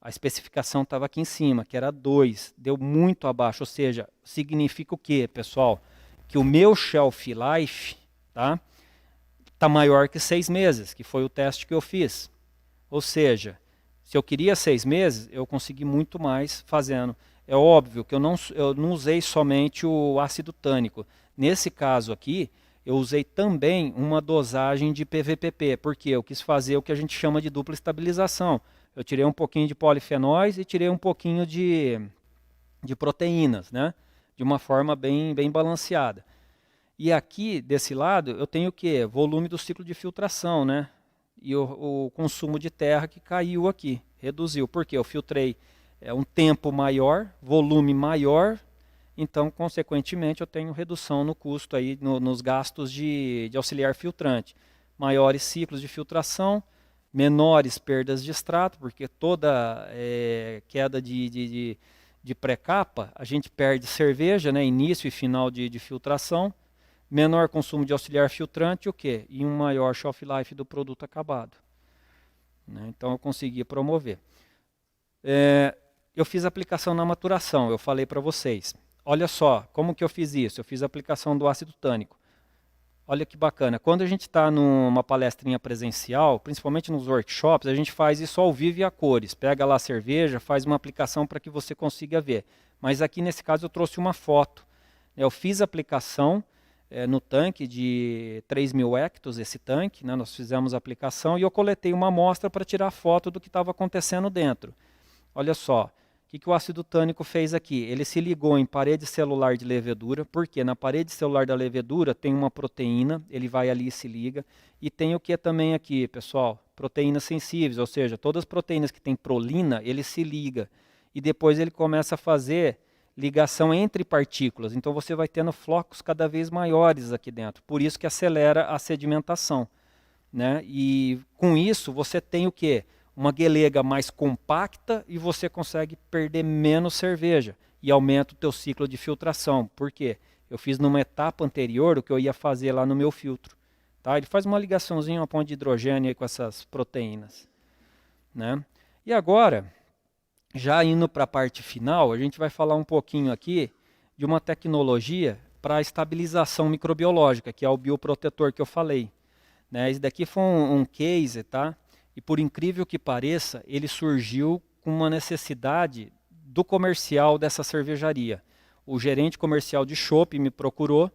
a especificação estava aqui em cima, que era 2, deu muito abaixo, ou seja, significa o quê, pessoal? Que o meu shelf life tá maior que 6 meses, que foi o teste que eu fiz. Ou seja, se eu queria 6 meses, eu consegui muito mais fazendo. É óbvio que eu não usei somente o ácido tânico. Nesse caso aqui, eu usei também uma dosagem de PVPP, porque eu quis fazer o que a gente chama de dupla estabilização. Eu tirei um pouquinho de polifenóis e tirei um pouquinho de proteínas, né? De uma forma bem balanceada. E aqui, desse lado, eu tenho o quê? Volume do ciclo de filtração, né? E o consumo de terra que caiu aqui, reduziu. Porque eu filtrei um tempo maior, volume maior, então, consequentemente, eu tenho redução no custo, aí, nos gastos de auxiliar filtrante. Maiores ciclos de filtração, menores perdas de extrato, porque toda queda de pré-capa, a gente perde cerveja, né, início e final de filtração, menor consumo de auxiliar filtrante, o quê? E um maior shelf life do produto acabado. Né? Então eu consegui promover. Eu fiz aplicação na maturação, eu falei para vocês. Olha só, como que eu fiz isso? Eu fiz a aplicação do ácido tânico. Olha que bacana. Quando a gente está numa palestrinha presencial, principalmente nos workshops, a gente faz isso ao vivo e a cores. Pega lá a cerveja, faz uma aplicação para que você consiga ver. Mas aqui, nesse caso, eu trouxe uma foto. Eu fiz a aplicação no tanque de 3.000 hectos, esse tanque, né, nós fizemos a aplicação e eu coletei uma amostra para tirar foto do que estava acontecendo dentro. Olha só. O que o ácido tânico fez aqui? Ele se ligou em parede celular de levedura, porque na parede celular da levedura tem uma proteína, ele vai ali e se liga, e tem o que também aqui, pessoal? Proteínas sensíveis, ou seja, todas as proteínas que tem prolina, ele se liga, e depois ele começa a fazer ligação entre partículas, então você vai tendo flocos cada vez maiores aqui dentro, por isso que acelera a sedimentação. Né? E com isso você tem o quê? Uma guelega mais compacta e você consegue perder menos cerveja e aumenta o teu ciclo de filtração. Por quê? Eu fiz numa etapa anterior o que eu ia fazer lá no meu filtro. Tá? Ele faz uma ligaçãozinha, uma ponte de hidrogênio aí com essas proteínas. Né? E agora, já indo para a parte final, a gente vai falar um pouquinho aqui de uma tecnologia para a estabilização microbiológica, que é o bioprotetor que eu falei. Né? Esse daqui foi um case, tá? E por incrível que pareça, ele surgiu com uma necessidade do comercial dessa cervejaria. O gerente comercial de chopp me procurou,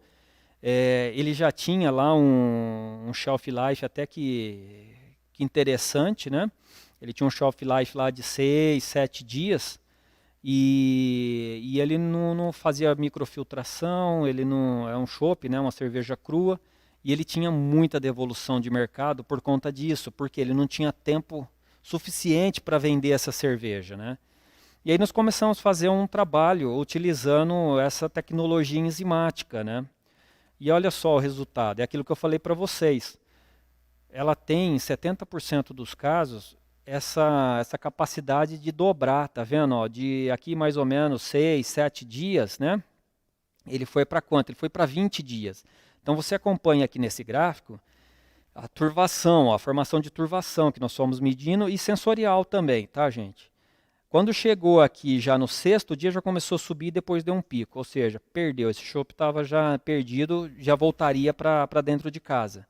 ele já tinha lá um shelf life até que interessante, né? Ele tinha um shelf life lá de 6, 7 dias, e ele não fazia microfiltração, ele não é um chopp, né? Uma cerveja crua. E ele tinha muita devolução de mercado por conta disso, porque ele não tinha tempo suficiente para vender essa cerveja. Né? E aí nós começamos a fazer um trabalho utilizando essa tecnologia enzimática. Né? E olha só o resultado, é aquilo que eu falei para vocês. Ela tem, em 70% dos casos, essa capacidade de dobrar, tá vendo? Ó, de aqui mais ou menos 6, 7 dias, né? Ele foi para quanto? Ele foi para 20 dias. Então você acompanha aqui nesse gráfico a turvação, a formação de turvação que nós fomos medindo e sensorial também, tá, gente? Quando chegou aqui já no 6º dia já começou a subir e depois deu um pico, ou seja, perdeu, esse chopp estava já perdido, já voltaria para dentro de casa.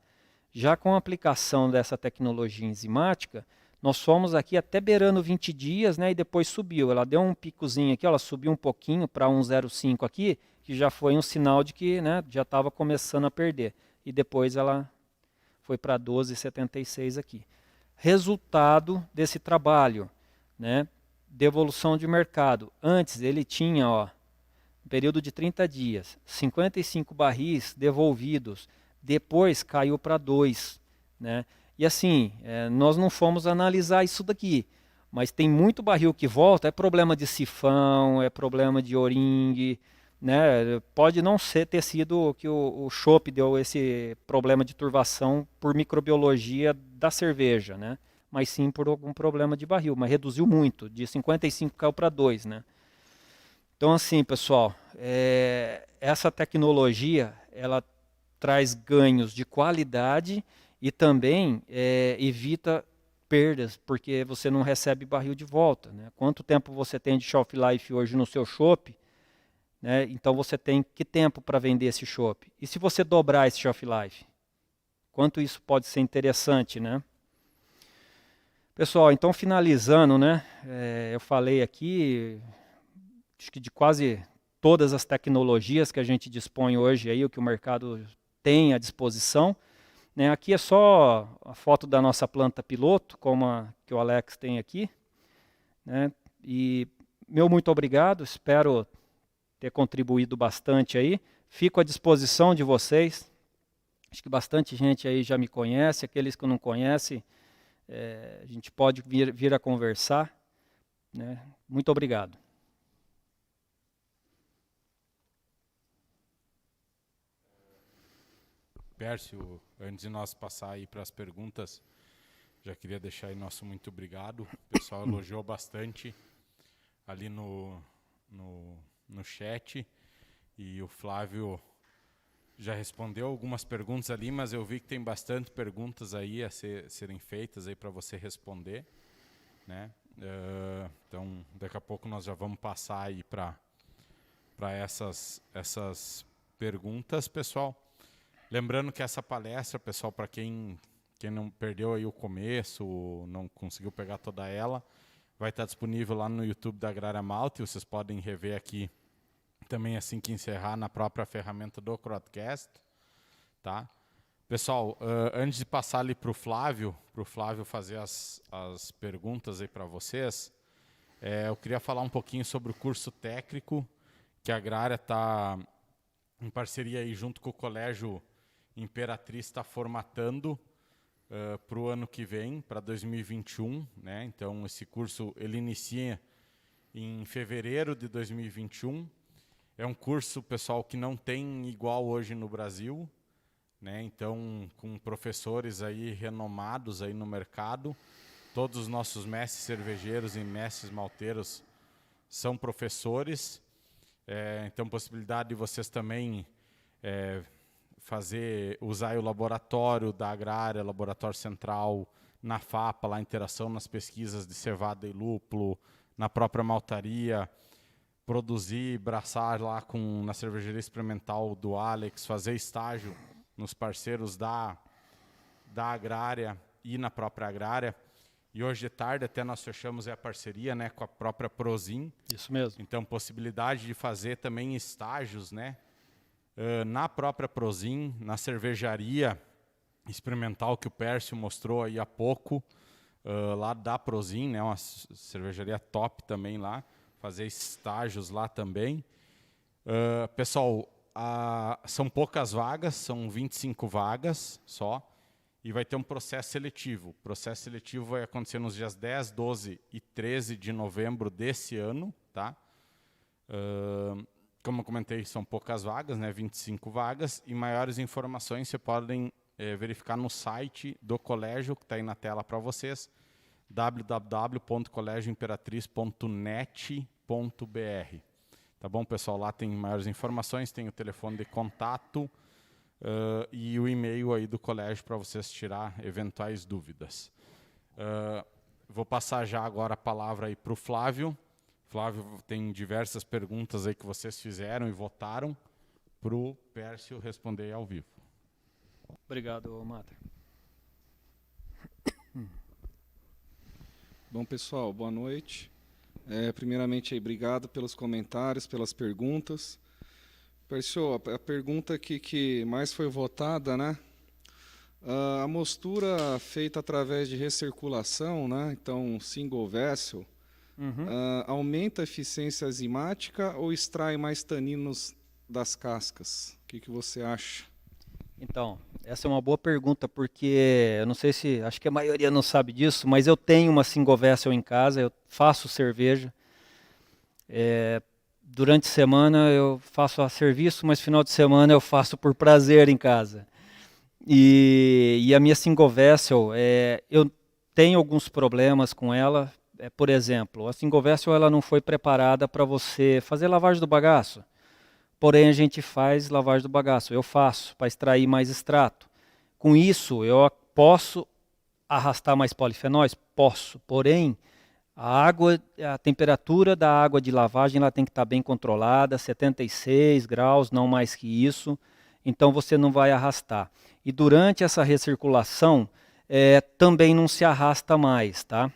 Já com a aplicação dessa tecnologia enzimática, nós fomos aqui até beirando 20 dias, né, e depois subiu. Ela deu um picozinho aqui, ela subiu um pouquinho para 1,05 aqui, que já foi um sinal de que, né, já estava começando a perder. E depois ela foi para 12,76 aqui. Resultado desse trabalho, né, devolução de mercado. Antes ele tinha, ó, um período de 30 dias, 55 barris devolvidos. Depois caiu para 2, né? E assim, nós não fomos analisar isso daqui, mas tem muito barril que volta, é problema de sifão, é problema de O-ring, né? Pode não ter sido que o chopp deu esse problema de turvação por microbiologia da cerveja, né? Mas sim por algum problema de barril, mas reduziu muito, de 55 caiu para 2, né? Então assim, pessoal, essa tecnologia, ela traz ganhos de qualidade e também evita perdas, porque você não recebe barril de volta, né? Quanto tempo você tem de shelf life hoje no seu chopp, né? Então você tem que tempo para vender esse chopp? E se você dobrar esse shelf life? Quanto isso pode ser interessante, né? Pessoal, então finalizando, né? Eu falei aqui, acho que de quase todas as tecnologias que a gente dispõe hoje aí, o que o mercado tem à disposição, né? Aqui é só a foto da nossa planta piloto, como a que o Alex tem aqui, né? E meu muito obrigado, espero ter contribuído bastante aí. Fico à disposição de vocês. Acho que bastante gente aí já me conhece, aqueles que não conhecem, a gente pode vir a conversar, né? Muito obrigado. Pércio, antes de nós passar aí para as perguntas, já queria deixar aí nosso muito obrigado. O pessoal elogiou bastante ali no chat, e o Flávio já respondeu algumas perguntas ali, mas eu vi que tem bastante perguntas aí a serem feitas aí para você responder, né? Então, daqui a pouco nós já vamos passar aí para essas perguntas, pessoal. Lembrando que essa palestra, pessoal, para quem não perdeu aí o começo, não conseguiu pegar toda ela, vai estar disponível lá no YouTube da Agrária Malte. Vocês podem rever aqui também assim que encerrar na própria ferramenta do Crowdcast, tá? Pessoal, antes de passar ali para o Flávio fazer as perguntas aí para vocês, eu queria falar um pouquinho sobre o curso técnico que a Agrária está em parceria aí junto com o Colégio Imperatriz, está formatando para o ano que vem, para 2021, né? Então esse curso ele inicia em fevereiro de 2021. É um curso, pessoal, que não tem igual hoje no Brasil, né? Então, com professores aí renomados aí no mercado, todos os nossos mestres cervejeiros e mestres malteiros são professores. Então, possibilidade de vocês também usar o laboratório da Agrária, laboratório central, na FAPA, lá interação nas pesquisas de cevada e lúpulo, na própria maltaria, produzir, braçar lá na cervejaria experimental do Alex, fazer estágio nos parceiros da Agrária e na própria Agrária. E hoje de tarde até nós fechamos a parceria, né, com a própria Prozin. Isso mesmo. Então, possibilidade de fazer também estágios, né, na própria Prozin, na cervejaria experimental que o Pércio mostrou aí há pouco, lá da Prozin, né, uma cervejaria top também lá, fazer estágios lá também. Pessoal, são poucas vagas, são 25 vagas só, e vai ter um processo seletivo. O processo seletivo vai acontecer nos dias 10, 12 e 13 de novembro desse ano, tá? Como eu comentei, são poucas vagas, né? 25 vagas, e maiores informações você podem verificar no site do colégio, que está aí na tela para vocês, www.colégioimperatriz.net.br. Tá bom, pessoal? Lá tem maiores informações, tem o telefone de contato e o e-mail aí do colégio para vocês tirar eventuais dúvidas. Vou passar já agora a palavra aí para o Flávio. Flávio, tem diversas perguntas aí que vocês fizeram e votaram para o Pércio responder ao vivo. Obrigado, Mater. Bom, pessoal, boa noite. Primeiramente, aí, obrigado pelos comentários, pelas perguntas. Pércio, a pergunta que mais foi votada, né? A mostura feita através de recirculação, né? Então, single vessel, aumenta a eficiência enzimática ou extrai mais taninos das cascas? O que você acha? Então, essa é uma boa pergunta, porque eu não sei se, acho que a maioria não sabe disso, mas eu tenho uma single vessel em casa, eu faço cerveja. durante a semana eu faço a serviço, mas final de semana eu faço por prazer em casa. E a minha single vessel, eu tenho alguns problemas com ela. Por exemplo, a single vessel ela não foi preparada para você fazer lavagem do bagaço. Porém, a gente faz lavagem do bagaço. Eu faço para extrair mais extrato. Com isso, eu posso arrastar mais polifenóis? Posso. Porém, a temperatura da água de lavagem ela tem que estar bem controlada, 76 graus, não mais que isso. Então, você não vai arrastar. E durante essa recirculação, também não se arrasta mais, tá?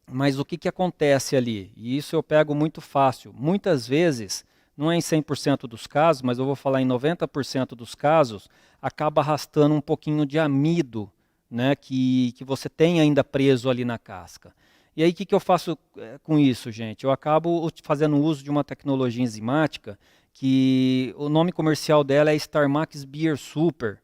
Mas o que acontece ali? E isso eu pego muito fácil. Muitas vezes, não é em 100% dos casos, mas eu vou falar em 90% dos casos, acaba arrastando um pouquinho de amido, né, que você tem ainda preso ali na casca. E aí o que eu faço com isso, gente? Eu acabo fazendo uso de uma tecnologia enzimática que o nome comercial dela é StarMax Beer Super.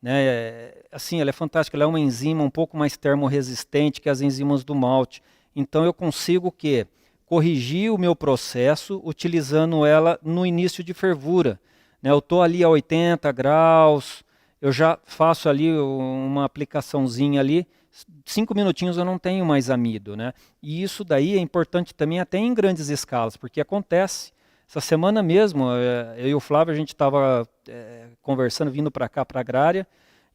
Né? Assim, ela é fantástica, ela é uma enzima um pouco mais termorresistente que as enzimas do malte. Então eu consigo o quê? Corrigir o meu processo utilizando ela no início de fervura. Né? Eu estou ali a 80 graus, eu já faço ali uma aplicaçãozinha ali, 5 minutinhos eu não tenho mais amido. Né? E isso daí é importante também até em grandes escalas, porque acontece. Essa semana mesmo, eu e o Flávio, a gente estava conversando, vindo para cá, para a Agrária,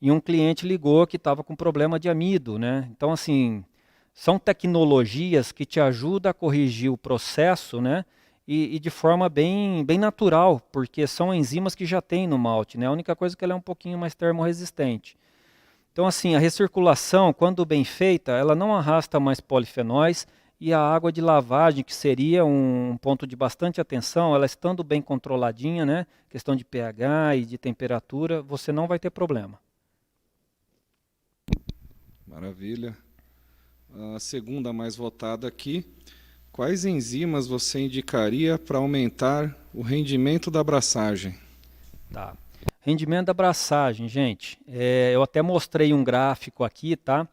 e um cliente ligou que estava com problema de amido. Né? Então, assim, são tecnologias que te ajudam a corrigir o processo, né? E de forma bem natural, porque são enzimas que já tem no malte. Né? A única coisa é que ela é um pouquinho mais termorresistente. Então, assim, a recirculação, quando bem feita, ela não arrasta mais polifenóis, e a água de lavagem, que seria um ponto de bastante atenção, ela estando bem controladinha, né? Questão de pH e de temperatura, você não vai ter problema. Maravilha. A segunda mais votada aqui. Quais enzimas você indicaria para aumentar o rendimento da abraçagem? Tá. Rendimento da abraçagem, gente. Eu até mostrei um gráfico aqui, tá?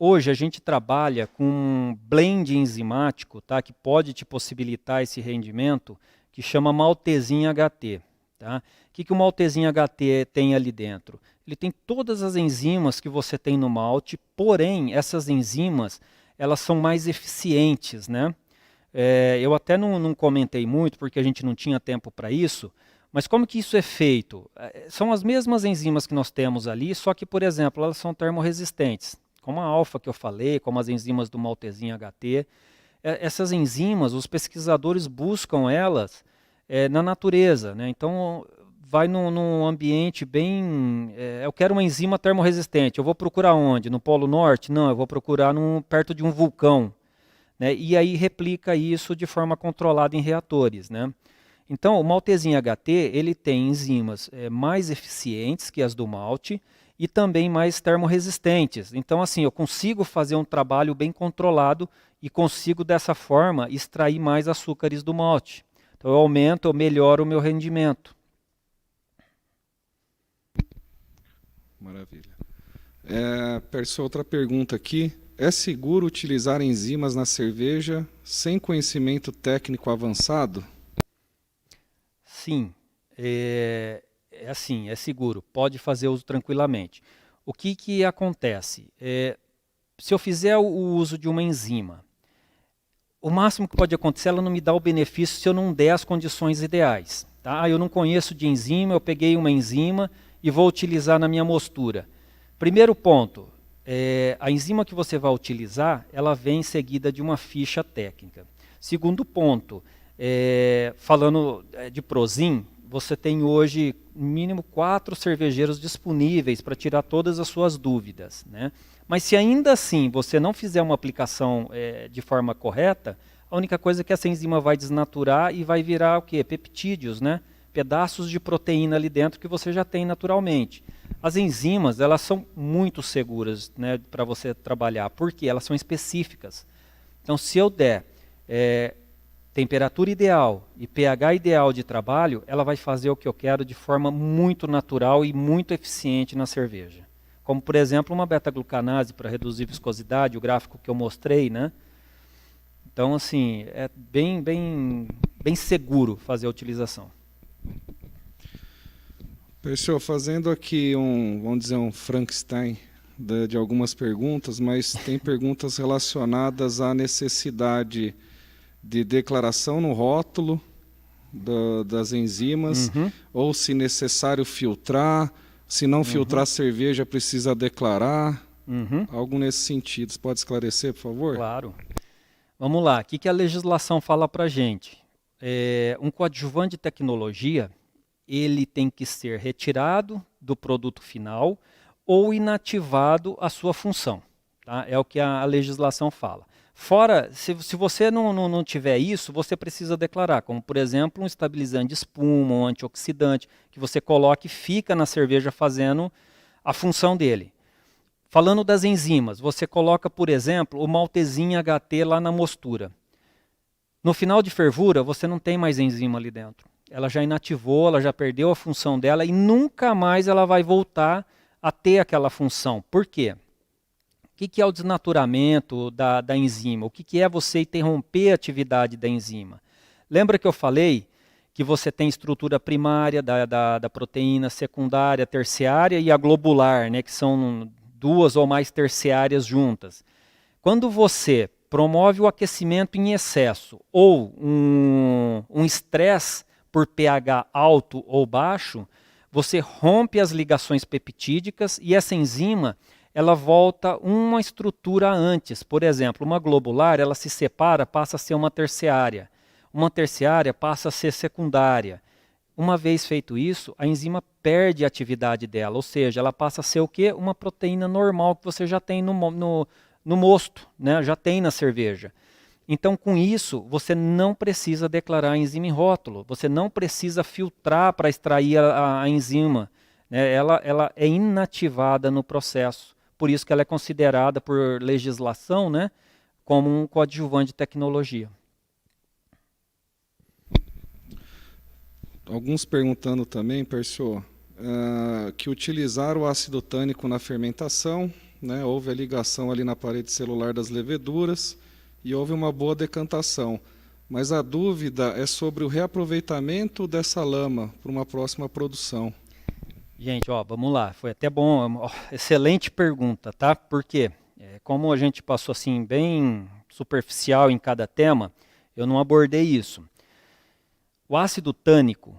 Hoje a gente trabalha com um blend enzimático, tá, que pode te possibilitar esse rendimento, que chama Maltesin HT. Tá? O que o Maltesin HT tem ali dentro? Ele tem todas as enzimas que você tem no malte, porém essas enzimas elas são mais eficientes. Né? Eu até não comentei muito porque a gente não tinha tempo para isso, mas como que isso é feito? São as mesmas enzimas que nós temos ali, só que, por exemplo, elas são termorresistentes. Como a alfa que eu falei, como as enzimas do Maltesin HT. Essas enzimas, os pesquisadores buscam elas na natureza. Né? Então, vai num ambiente bem... eu quero uma enzima termorresistente, eu vou procurar onde? No Polo Norte? Não, eu vou procurar perto de um vulcão. Né? E aí replica isso de forma controlada em reatores. Né? Então, o Maltesin HT ele tem enzimas mais eficientes que as do malte, e também mais termorresistentes. Então, assim, eu consigo fazer um trabalho bem controlado e consigo, dessa forma, extrair mais açúcares do malte. Então, eu melhoro o meu rendimento. Maravilha. Outra pergunta aqui. É seguro utilizar enzimas na cerveja sem conhecimento técnico avançado? Sim. É seguro, pode fazer uso tranquilamente. O que acontece? Se eu fizer o uso de uma enzima, o máximo que pode acontecer, ela não me dá o benefício se eu não der as condições ideais. Tá? Eu não conheço de enzima, eu peguei uma enzima e vou utilizar na minha mostura. Primeiro ponto, a enzima que você vai utilizar, ela vem seguida de uma ficha técnica. Segundo ponto, falando de Prozin, você tem hoje, no mínimo, 4 cervejeiros disponíveis para tirar todas as suas dúvidas. Né? Mas se ainda assim você não fizer uma aplicação de forma correta, a única coisa é que essa enzima vai desnaturar e vai virar o quê? Peptídeos, né? Pedaços de proteína ali dentro que você já tem naturalmente. As enzimas, elas são muito seguras, né, para você trabalhar, porque elas são específicas. Então, se eu der temperatura ideal e pH ideal de trabalho, ela vai fazer o que eu quero de forma muito natural e muito eficiente na cerveja. Como, por exemplo, uma beta-glucanase para reduzir viscosidade, o gráfico que eu mostrei. Né? Então, assim, é bem seguro fazer a utilização. Pessoal, fazendo aqui vamos dizer, um Frankenstein de algumas perguntas, mas tem perguntas relacionadas à necessidade de declaração no rótulo das enzimas, ou se necessário filtrar, se não filtrar cerveja precisa declarar, algo nesse sentido. Você pode esclarecer, por favor? Claro. Vamos lá, o que a legislação fala para a gente? Um coadjuvante de tecnologia, ele tem que ser retirado do produto final ou inativado a sua função. Tá? É o que a legislação fala. Fora, se você não tiver isso, você precisa declarar, como por exemplo um estabilizante de espuma, um antioxidante, que você coloca e fica na cerveja fazendo a função dele. Falando das enzimas, você coloca, por exemplo, o maltezinho HT lá na mostura. No final de fervura, você não tem mais enzima ali dentro. Ela já inativou, ela já perdeu a função dela e nunca mais ela vai voltar a ter aquela função. Por quê? O que é o desnaturamento da enzima? O que é você interromper a atividade da enzima? Lembra que eu falei que você tem estrutura primária da proteína, secundária, terciária e a globular, né, que são duas ou mais terciárias juntas. Quando você promove o aquecimento em excesso ou um estresse por pH alto ou baixo, você rompe as ligações peptídicas e essa enzima ela volta uma estrutura antes. Por exemplo, uma globular ela se separa, passa a ser uma terciária. Uma terciária passa a ser secundária. Uma vez feito isso, a enzima perde a atividade dela, ou seja, ela passa a ser o quê? Uma proteína normal que você já tem no mosto, né? Já tem na cerveja. Então, com isso, você não precisa declarar a enzima em rótulo, você não precisa filtrar para extrair a enzima, né? Ela é inativada no processo, por isso que ela é considerada por legislação, né, como um coadjuvante de tecnologia. Alguns perguntando também, Persô, que utilizar o ácido tânico na fermentação, né, houve a ligação ali na parede celular das leveduras e houve uma boa decantação. Mas a dúvida é sobre o reaproveitamento dessa lama para uma próxima produção. Gente, vamos lá, foi até bom, excelente pergunta, tá? Porque como a gente passou assim bem superficial em cada tema, eu não abordei isso. O ácido tânico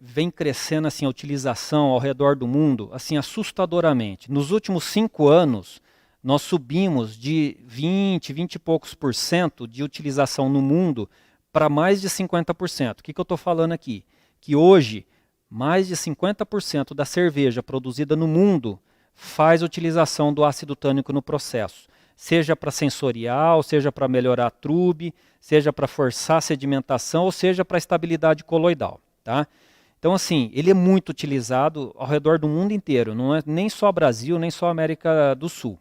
vem crescendo assim, a utilização ao redor do mundo assim, assustadoramente. Nos últimos 5 anos, nós subimos de 20 e poucos por cento de utilização no mundo para mais de 50%. O que eu estou falando aqui? Que hoje, mais de 50% da cerveja produzida no mundo faz utilização do ácido tânico no processo. Seja para sensorial, seja para melhorar a trube, seja para forçar a sedimentação, ou seja para a estabilidade coloidal. Tá? Então, assim, ele é muito utilizado ao redor do mundo inteiro, não é nem só Brasil, nem só América do Sul.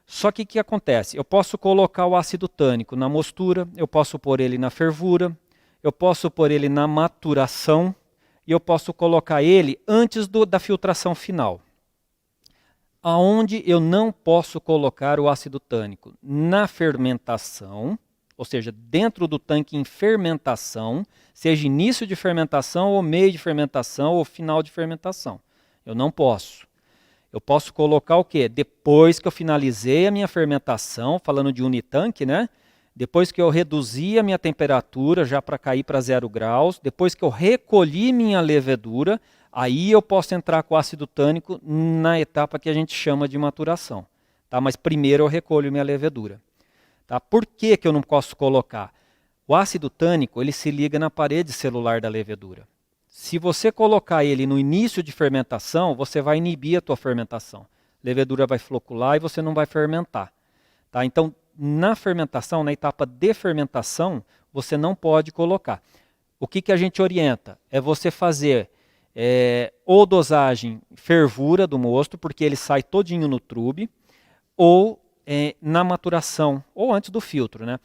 Só que o que acontece? Eu posso colocar o ácido tânico na mostura, eu posso pôr ele na fervura, eu posso pôr ele na maturação e eu posso colocar ele antes da filtração final. Aonde eu não posso colocar o ácido tânico? Na fermentação, ou seja, dentro do tanque em fermentação, seja início de fermentação ou meio de fermentação ou final de fermentação. Eu não posso. Eu posso colocar o quê? Depois que eu finalizei a minha fermentação, falando de unitanque, né? Depois que eu reduzi a minha temperatura já para cair para 0 graus, depois que eu recolhi minha levedura, aí eu posso entrar com o ácido tânico na etapa que a gente chama de maturação. Tá? Mas primeiro eu recolho minha levedura. Tá? Por que eu não posso colocar? O ácido tânico ele se liga na parede celular da levedura. Se você colocar ele no início de fermentação, você vai inibir a tua fermentação. A levedura vai flocular e você não vai fermentar. Tá? Então, na fermentação, na etapa de fermentação, você não pode colocar. O que a gente orienta? É você fazer ou dosagem fervura do mosto, porque ele sai todinho no trube, ou na maturação, ou antes do filtro. Né?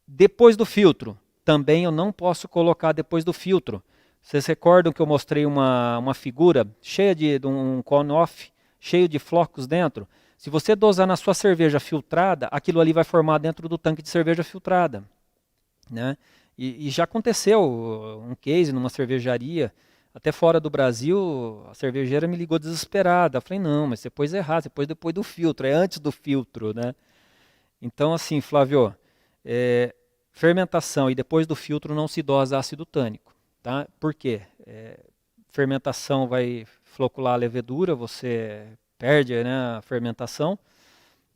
Depois do filtro, também eu não posso colocar depois do filtro. Vocês recordam que eu mostrei uma figura cheia de um cone-off, cheio de flocos dentro? Se você dosar na sua cerveja filtrada, aquilo ali vai formar dentro do tanque de cerveja filtrada, né? E já aconteceu um case numa cervejaria, até fora do Brasil, a cervejeira me ligou desesperada. Eu falei, não, mas você pôs errado, você pôs depois do filtro, é antes do filtro, né? Então, assim, Flávio, fermentação e depois do filtro não se dosa ácido tânico, tá? Por quê? Fermentação vai flocular a levedura, você perde, né, a fermentação,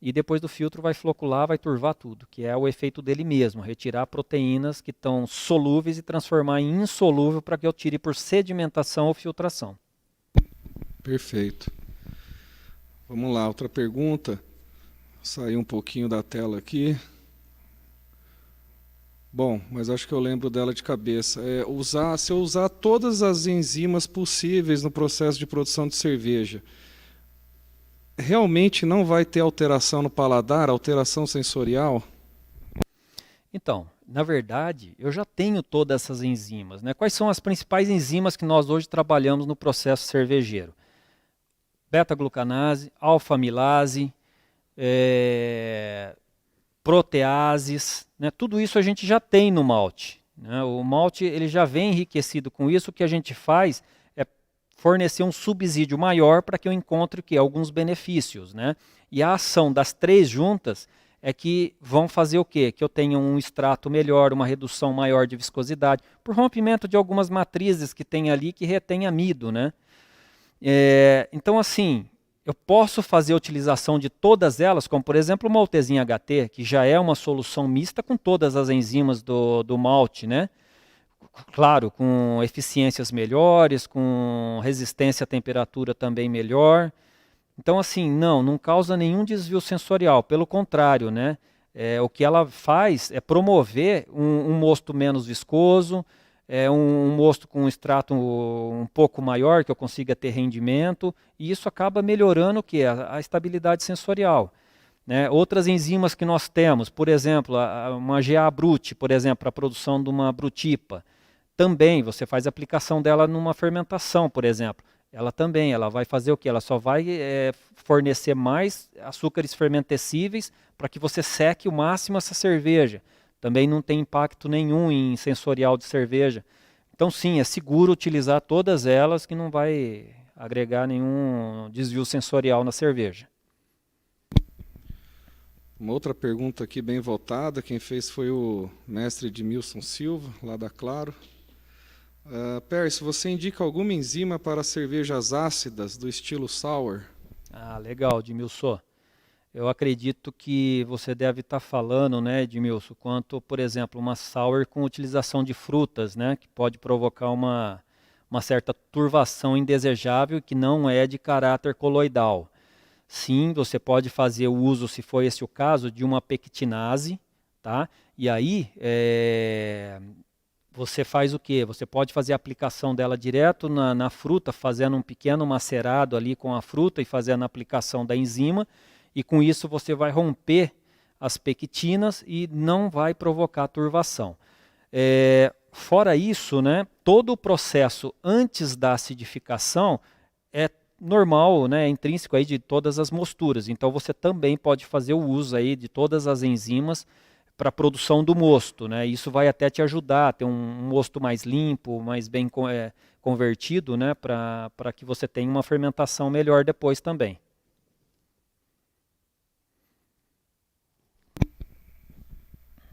e depois do filtro vai flocular, vai turvar tudo, que é o efeito dele mesmo, retirar proteínas que estão solúveis e transformar em insolúvel para que eu tire por sedimentação ou filtração. Perfeito. Vamos lá, outra pergunta. Sair um pouquinho da tela aqui. Bom, mas acho que eu lembro dela de cabeça. Se eu usar todas as enzimas possíveis no processo de produção de cerveja, realmente não vai ter alteração no paladar, alteração sensorial? Então, na verdade, eu já tenho todas essas enzimas, né? Quais são as principais enzimas que nós hoje trabalhamos no processo cervejeiro? Beta-glucanase, alfa-amilase, proteases, né? Tudo isso a gente já tem no malte, né? O malte ele já vem enriquecido com isso. O que a gente faz é fornecer um subsídio maior para que eu encontre alguns benefícios, né? E a ação das três juntas é que vão fazer o quê? Que eu tenha um extrato melhor, uma redução maior de viscosidade, por rompimento de algumas matrizes que tem ali que retém amido, né? Então, assim, eu posso fazer a utilização de todas elas, como por exemplo o maltezinho HT, que já é uma solução mista com todas as enzimas do malte, né? Claro, com eficiências melhores, com resistência à temperatura também melhor. Então, assim, não causa nenhum desvio sensorial, pelo contrário, né? O que ela faz é promover um mosto menos viscoso, um mosto com um extrato um pouco maior, que eu consiga ter rendimento, e isso acaba melhorando o quê? A estabilidade sensorial, né? Outras enzimas que nós temos, por exemplo, uma GA-Brut, por exemplo, para a produção de uma brutipa, também você faz a aplicação dela numa fermentação, por exemplo. Ela vai fazer o quê? Ela só vai fornecer mais açúcares fermentescíveis para que você seque o máximo essa cerveja. Também não tem impacto nenhum em sensorial de cerveja. Então, sim, é seguro utilizar todas elas, que não vai agregar nenhum desvio sensorial na cerveja. Uma outra pergunta aqui bem voltada, quem fez foi o mestre Edmilson Silva, lá da Claro. Pércio, você indica alguma enzima para cervejas ácidas do estilo sour? Ah, legal, Edmilson. Eu acredito que você deve estar falando, né, Edmilson, quanto, por exemplo, uma sour com utilização de frutas, né, que pode provocar uma certa turvação indesejável que não é de caráter coloidal. Sim, você pode fazer o uso, se for esse o caso, de uma pectinase, tá? E aí, você faz o quê? Você pode fazer a aplicação dela direto na fruta, fazendo um pequeno macerado ali com a fruta e fazendo a aplicação da enzima, e com isso você vai romper as pectinas e não vai provocar turvação. Fora isso, né, todo o processo antes da acidificação é normal, né, é intrínseco aí de todas as mosturas. Então você também pode fazer o uso aí de todas as enzimas para a produção do mosto, né? Isso vai até te ajudar a ter um mosto mais limpo, mais bem convertido, né, para que você tenha uma fermentação melhor depois também.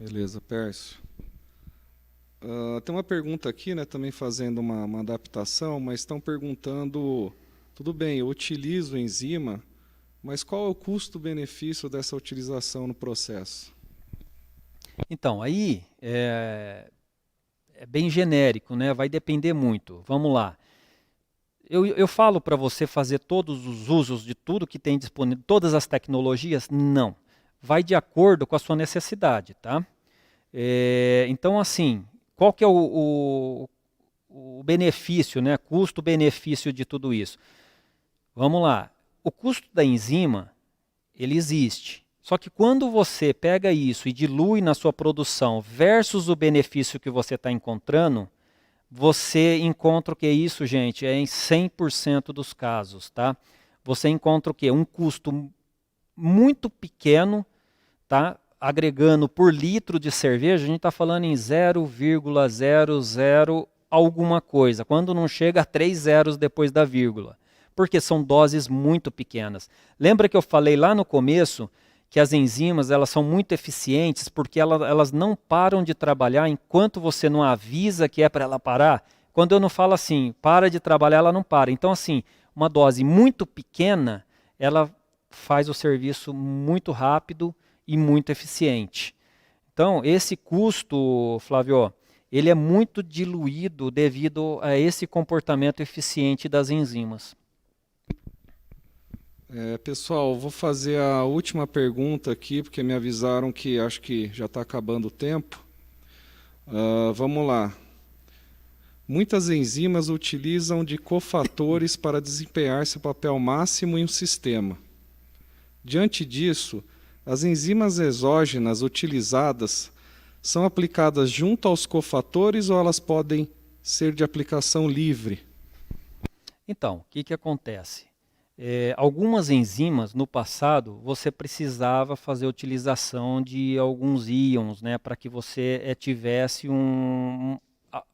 Beleza, Pércio. Tem uma pergunta aqui, né, também fazendo uma adaptação, mas estão perguntando, tudo bem, eu utilizo enzima, mas qual é o custo-benefício dessa utilização no processo? Então, aí é bem genérico, né? Vai depender muito. Vamos lá. Eu falo para você fazer todos os usos de tudo que tem disponível, todas as tecnologias? Não. Vai de acordo com a sua necessidade, tá? Então, assim, qual que é o benefício, né? Custo-benefício de tudo isso? Vamos lá. O custo da enzima, ele existe. Só que quando você pega isso e dilui na sua produção versus o benefício que você está encontrando, você encontra o que é isso, gente? É em 100% dos casos, tá? Você encontra o quê? Um custo muito pequeno, tá? Agregando por litro de cerveja, a gente está falando em 0,00 alguma coisa, quando não chega a 3 zeros depois da vírgula, porque são doses muito pequenas. Lembra que eu falei lá no começo que as enzimas elas são muito eficientes porque elas não param de trabalhar enquanto você não avisa que é para ela parar? Quando eu não falo assim, para de trabalhar, ela não para. Então, assim, uma dose muito pequena, ela faz o serviço muito rápido e muito eficiente. Então, esse custo, Flávio, ele é muito diluído devido a esse comportamento eficiente das enzimas. Pessoal, vou fazer a última pergunta aqui, porque me avisaram que acho que já está acabando o tempo. Vamos lá. Muitas enzimas utilizam de cofatores para desempenhar seu papel máximo em um sistema. Diante disso, as enzimas exógenas utilizadas são aplicadas junto aos cofatores ou elas podem ser de aplicação livre? Então, o que acontece? Algumas enzimas, no passado, você precisava fazer utilização de alguns íons, né, para que você tivesse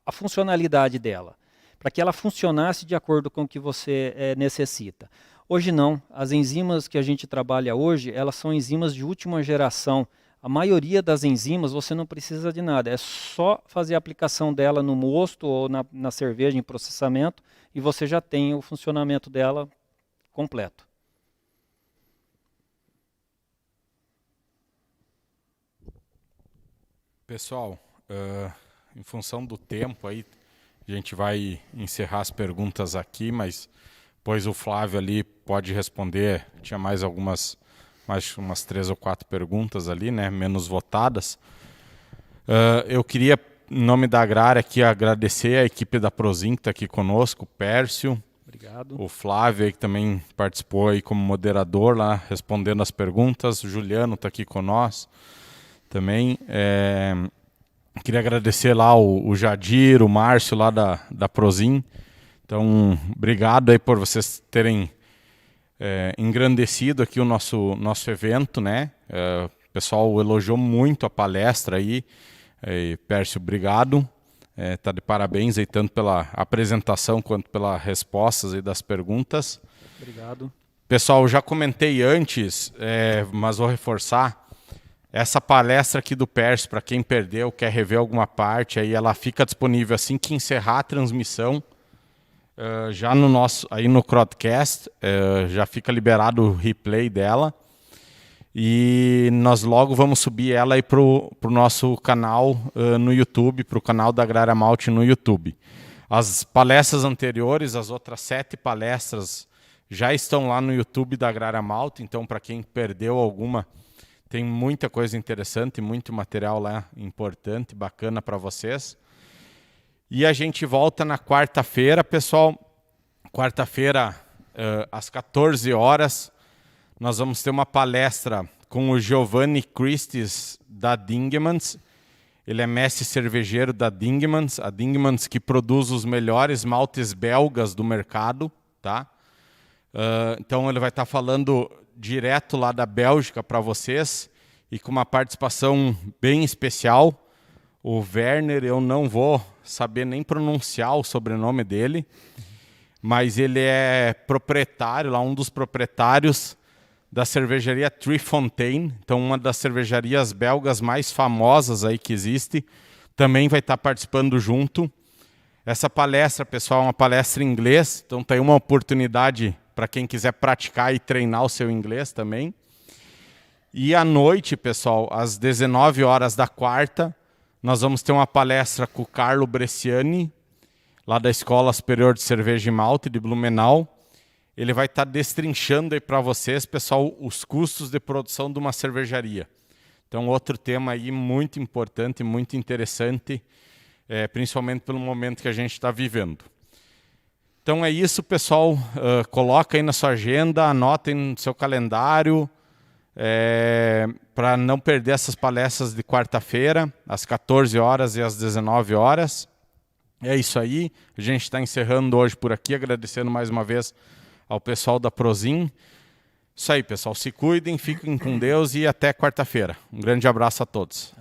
a funcionalidade dela, para que ela funcionasse de acordo com o que você necessita. Hoje não, as enzimas que a gente trabalha hoje, elas são enzimas de última geração. A maioria das enzimas você não precisa de nada, é só fazer a aplicação dela no mosto ou na cerveja em processamento e você já tem o funcionamento dela completo. Pessoal, em função do tempo aí, a gente vai encerrar as perguntas aqui, mas depois o Flávio ali pode responder. Tinha mais umas 3 ou 4 perguntas ali, né, menos votadas. Eu queria, em nome da Agrária, aqui agradecer a equipe da Prozin que está aqui conosco, o Pércio, Obrigado. o Flávio aí, que também participou aí como moderador lá, respondendo as perguntas. O Juliano está aqui com nós também. Queria agradecer lá o Jadir, o Márcio lá da Prozin. Então, obrigado aí por vocês terem engrandecido aqui o nosso evento, né? O pessoal elogiou muito a palestra aí. Pércio, obrigado. Tá de parabéns aí, tanto pela apresentação quanto pelas respostas aí das perguntas. Obrigado. Pessoal, eu já comentei antes, mas vou reforçar. Essa palestra aqui do Pércio, para quem perdeu, quer rever alguma parte, aí ela fica disponível assim que encerrar a transmissão. Já aí no Crowdcast, já fica liberado o replay dela. E nós logo vamos subir ela aí para o nosso canal no YouTube, para o canal da Agrária Malte no YouTube. As palestras anteriores, as outras 7 palestras, já estão lá no YouTube da Agrária Malte. Então, para quem perdeu alguma, tem muita coisa interessante, muito material lá importante, bacana para vocês. E a gente volta na quarta-feira, pessoal. Quarta-feira, às 14 horas, nós vamos ter uma palestra com o Giovanni Christis, da Dingemans. Ele é mestre cervejeiro da Dingemans, a Dingemans que produz os melhores maltes belgas do mercado. Tá? Então ele vai estar falando direto lá da Bélgica para vocês e com uma participação bem especial. O Werner, eu não vou saber nem pronunciar o sobrenome dele, mas ele é proprietário, lá um dos proprietários da cervejaria Treefontein, então uma das cervejarias belgas mais famosas aí que existe, também vai estar participando junto. Essa palestra, pessoal, é uma palestra em inglês, então tem uma oportunidade para quem quiser praticar e treinar o seu inglês também. E à noite, pessoal, às 19 horas da quarta, nós vamos ter uma palestra com o Carlo Bresciani, lá da Escola Superior de Cerveja e Malte de Blumenau. Ele vai estar destrinchando aí para vocês, pessoal, os custos de produção de uma cervejaria. Então, outro tema aí muito importante, muito interessante, principalmente pelo momento que a gente está vivendo. Então é isso, pessoal. Coloca aí na sua agenda, anotem no seu calendário, para não perder essas palestras de quarta-feira, às 14 horas e às 19 horas. É isso aí. A gente está encerrando hoje por aqui, agradecendo mais uma vez ao pessoal da Prozin. Isso aí, pessoal. Se cuidem, fiquem com Deus e até quarta-feira. Um grande abraço a todos.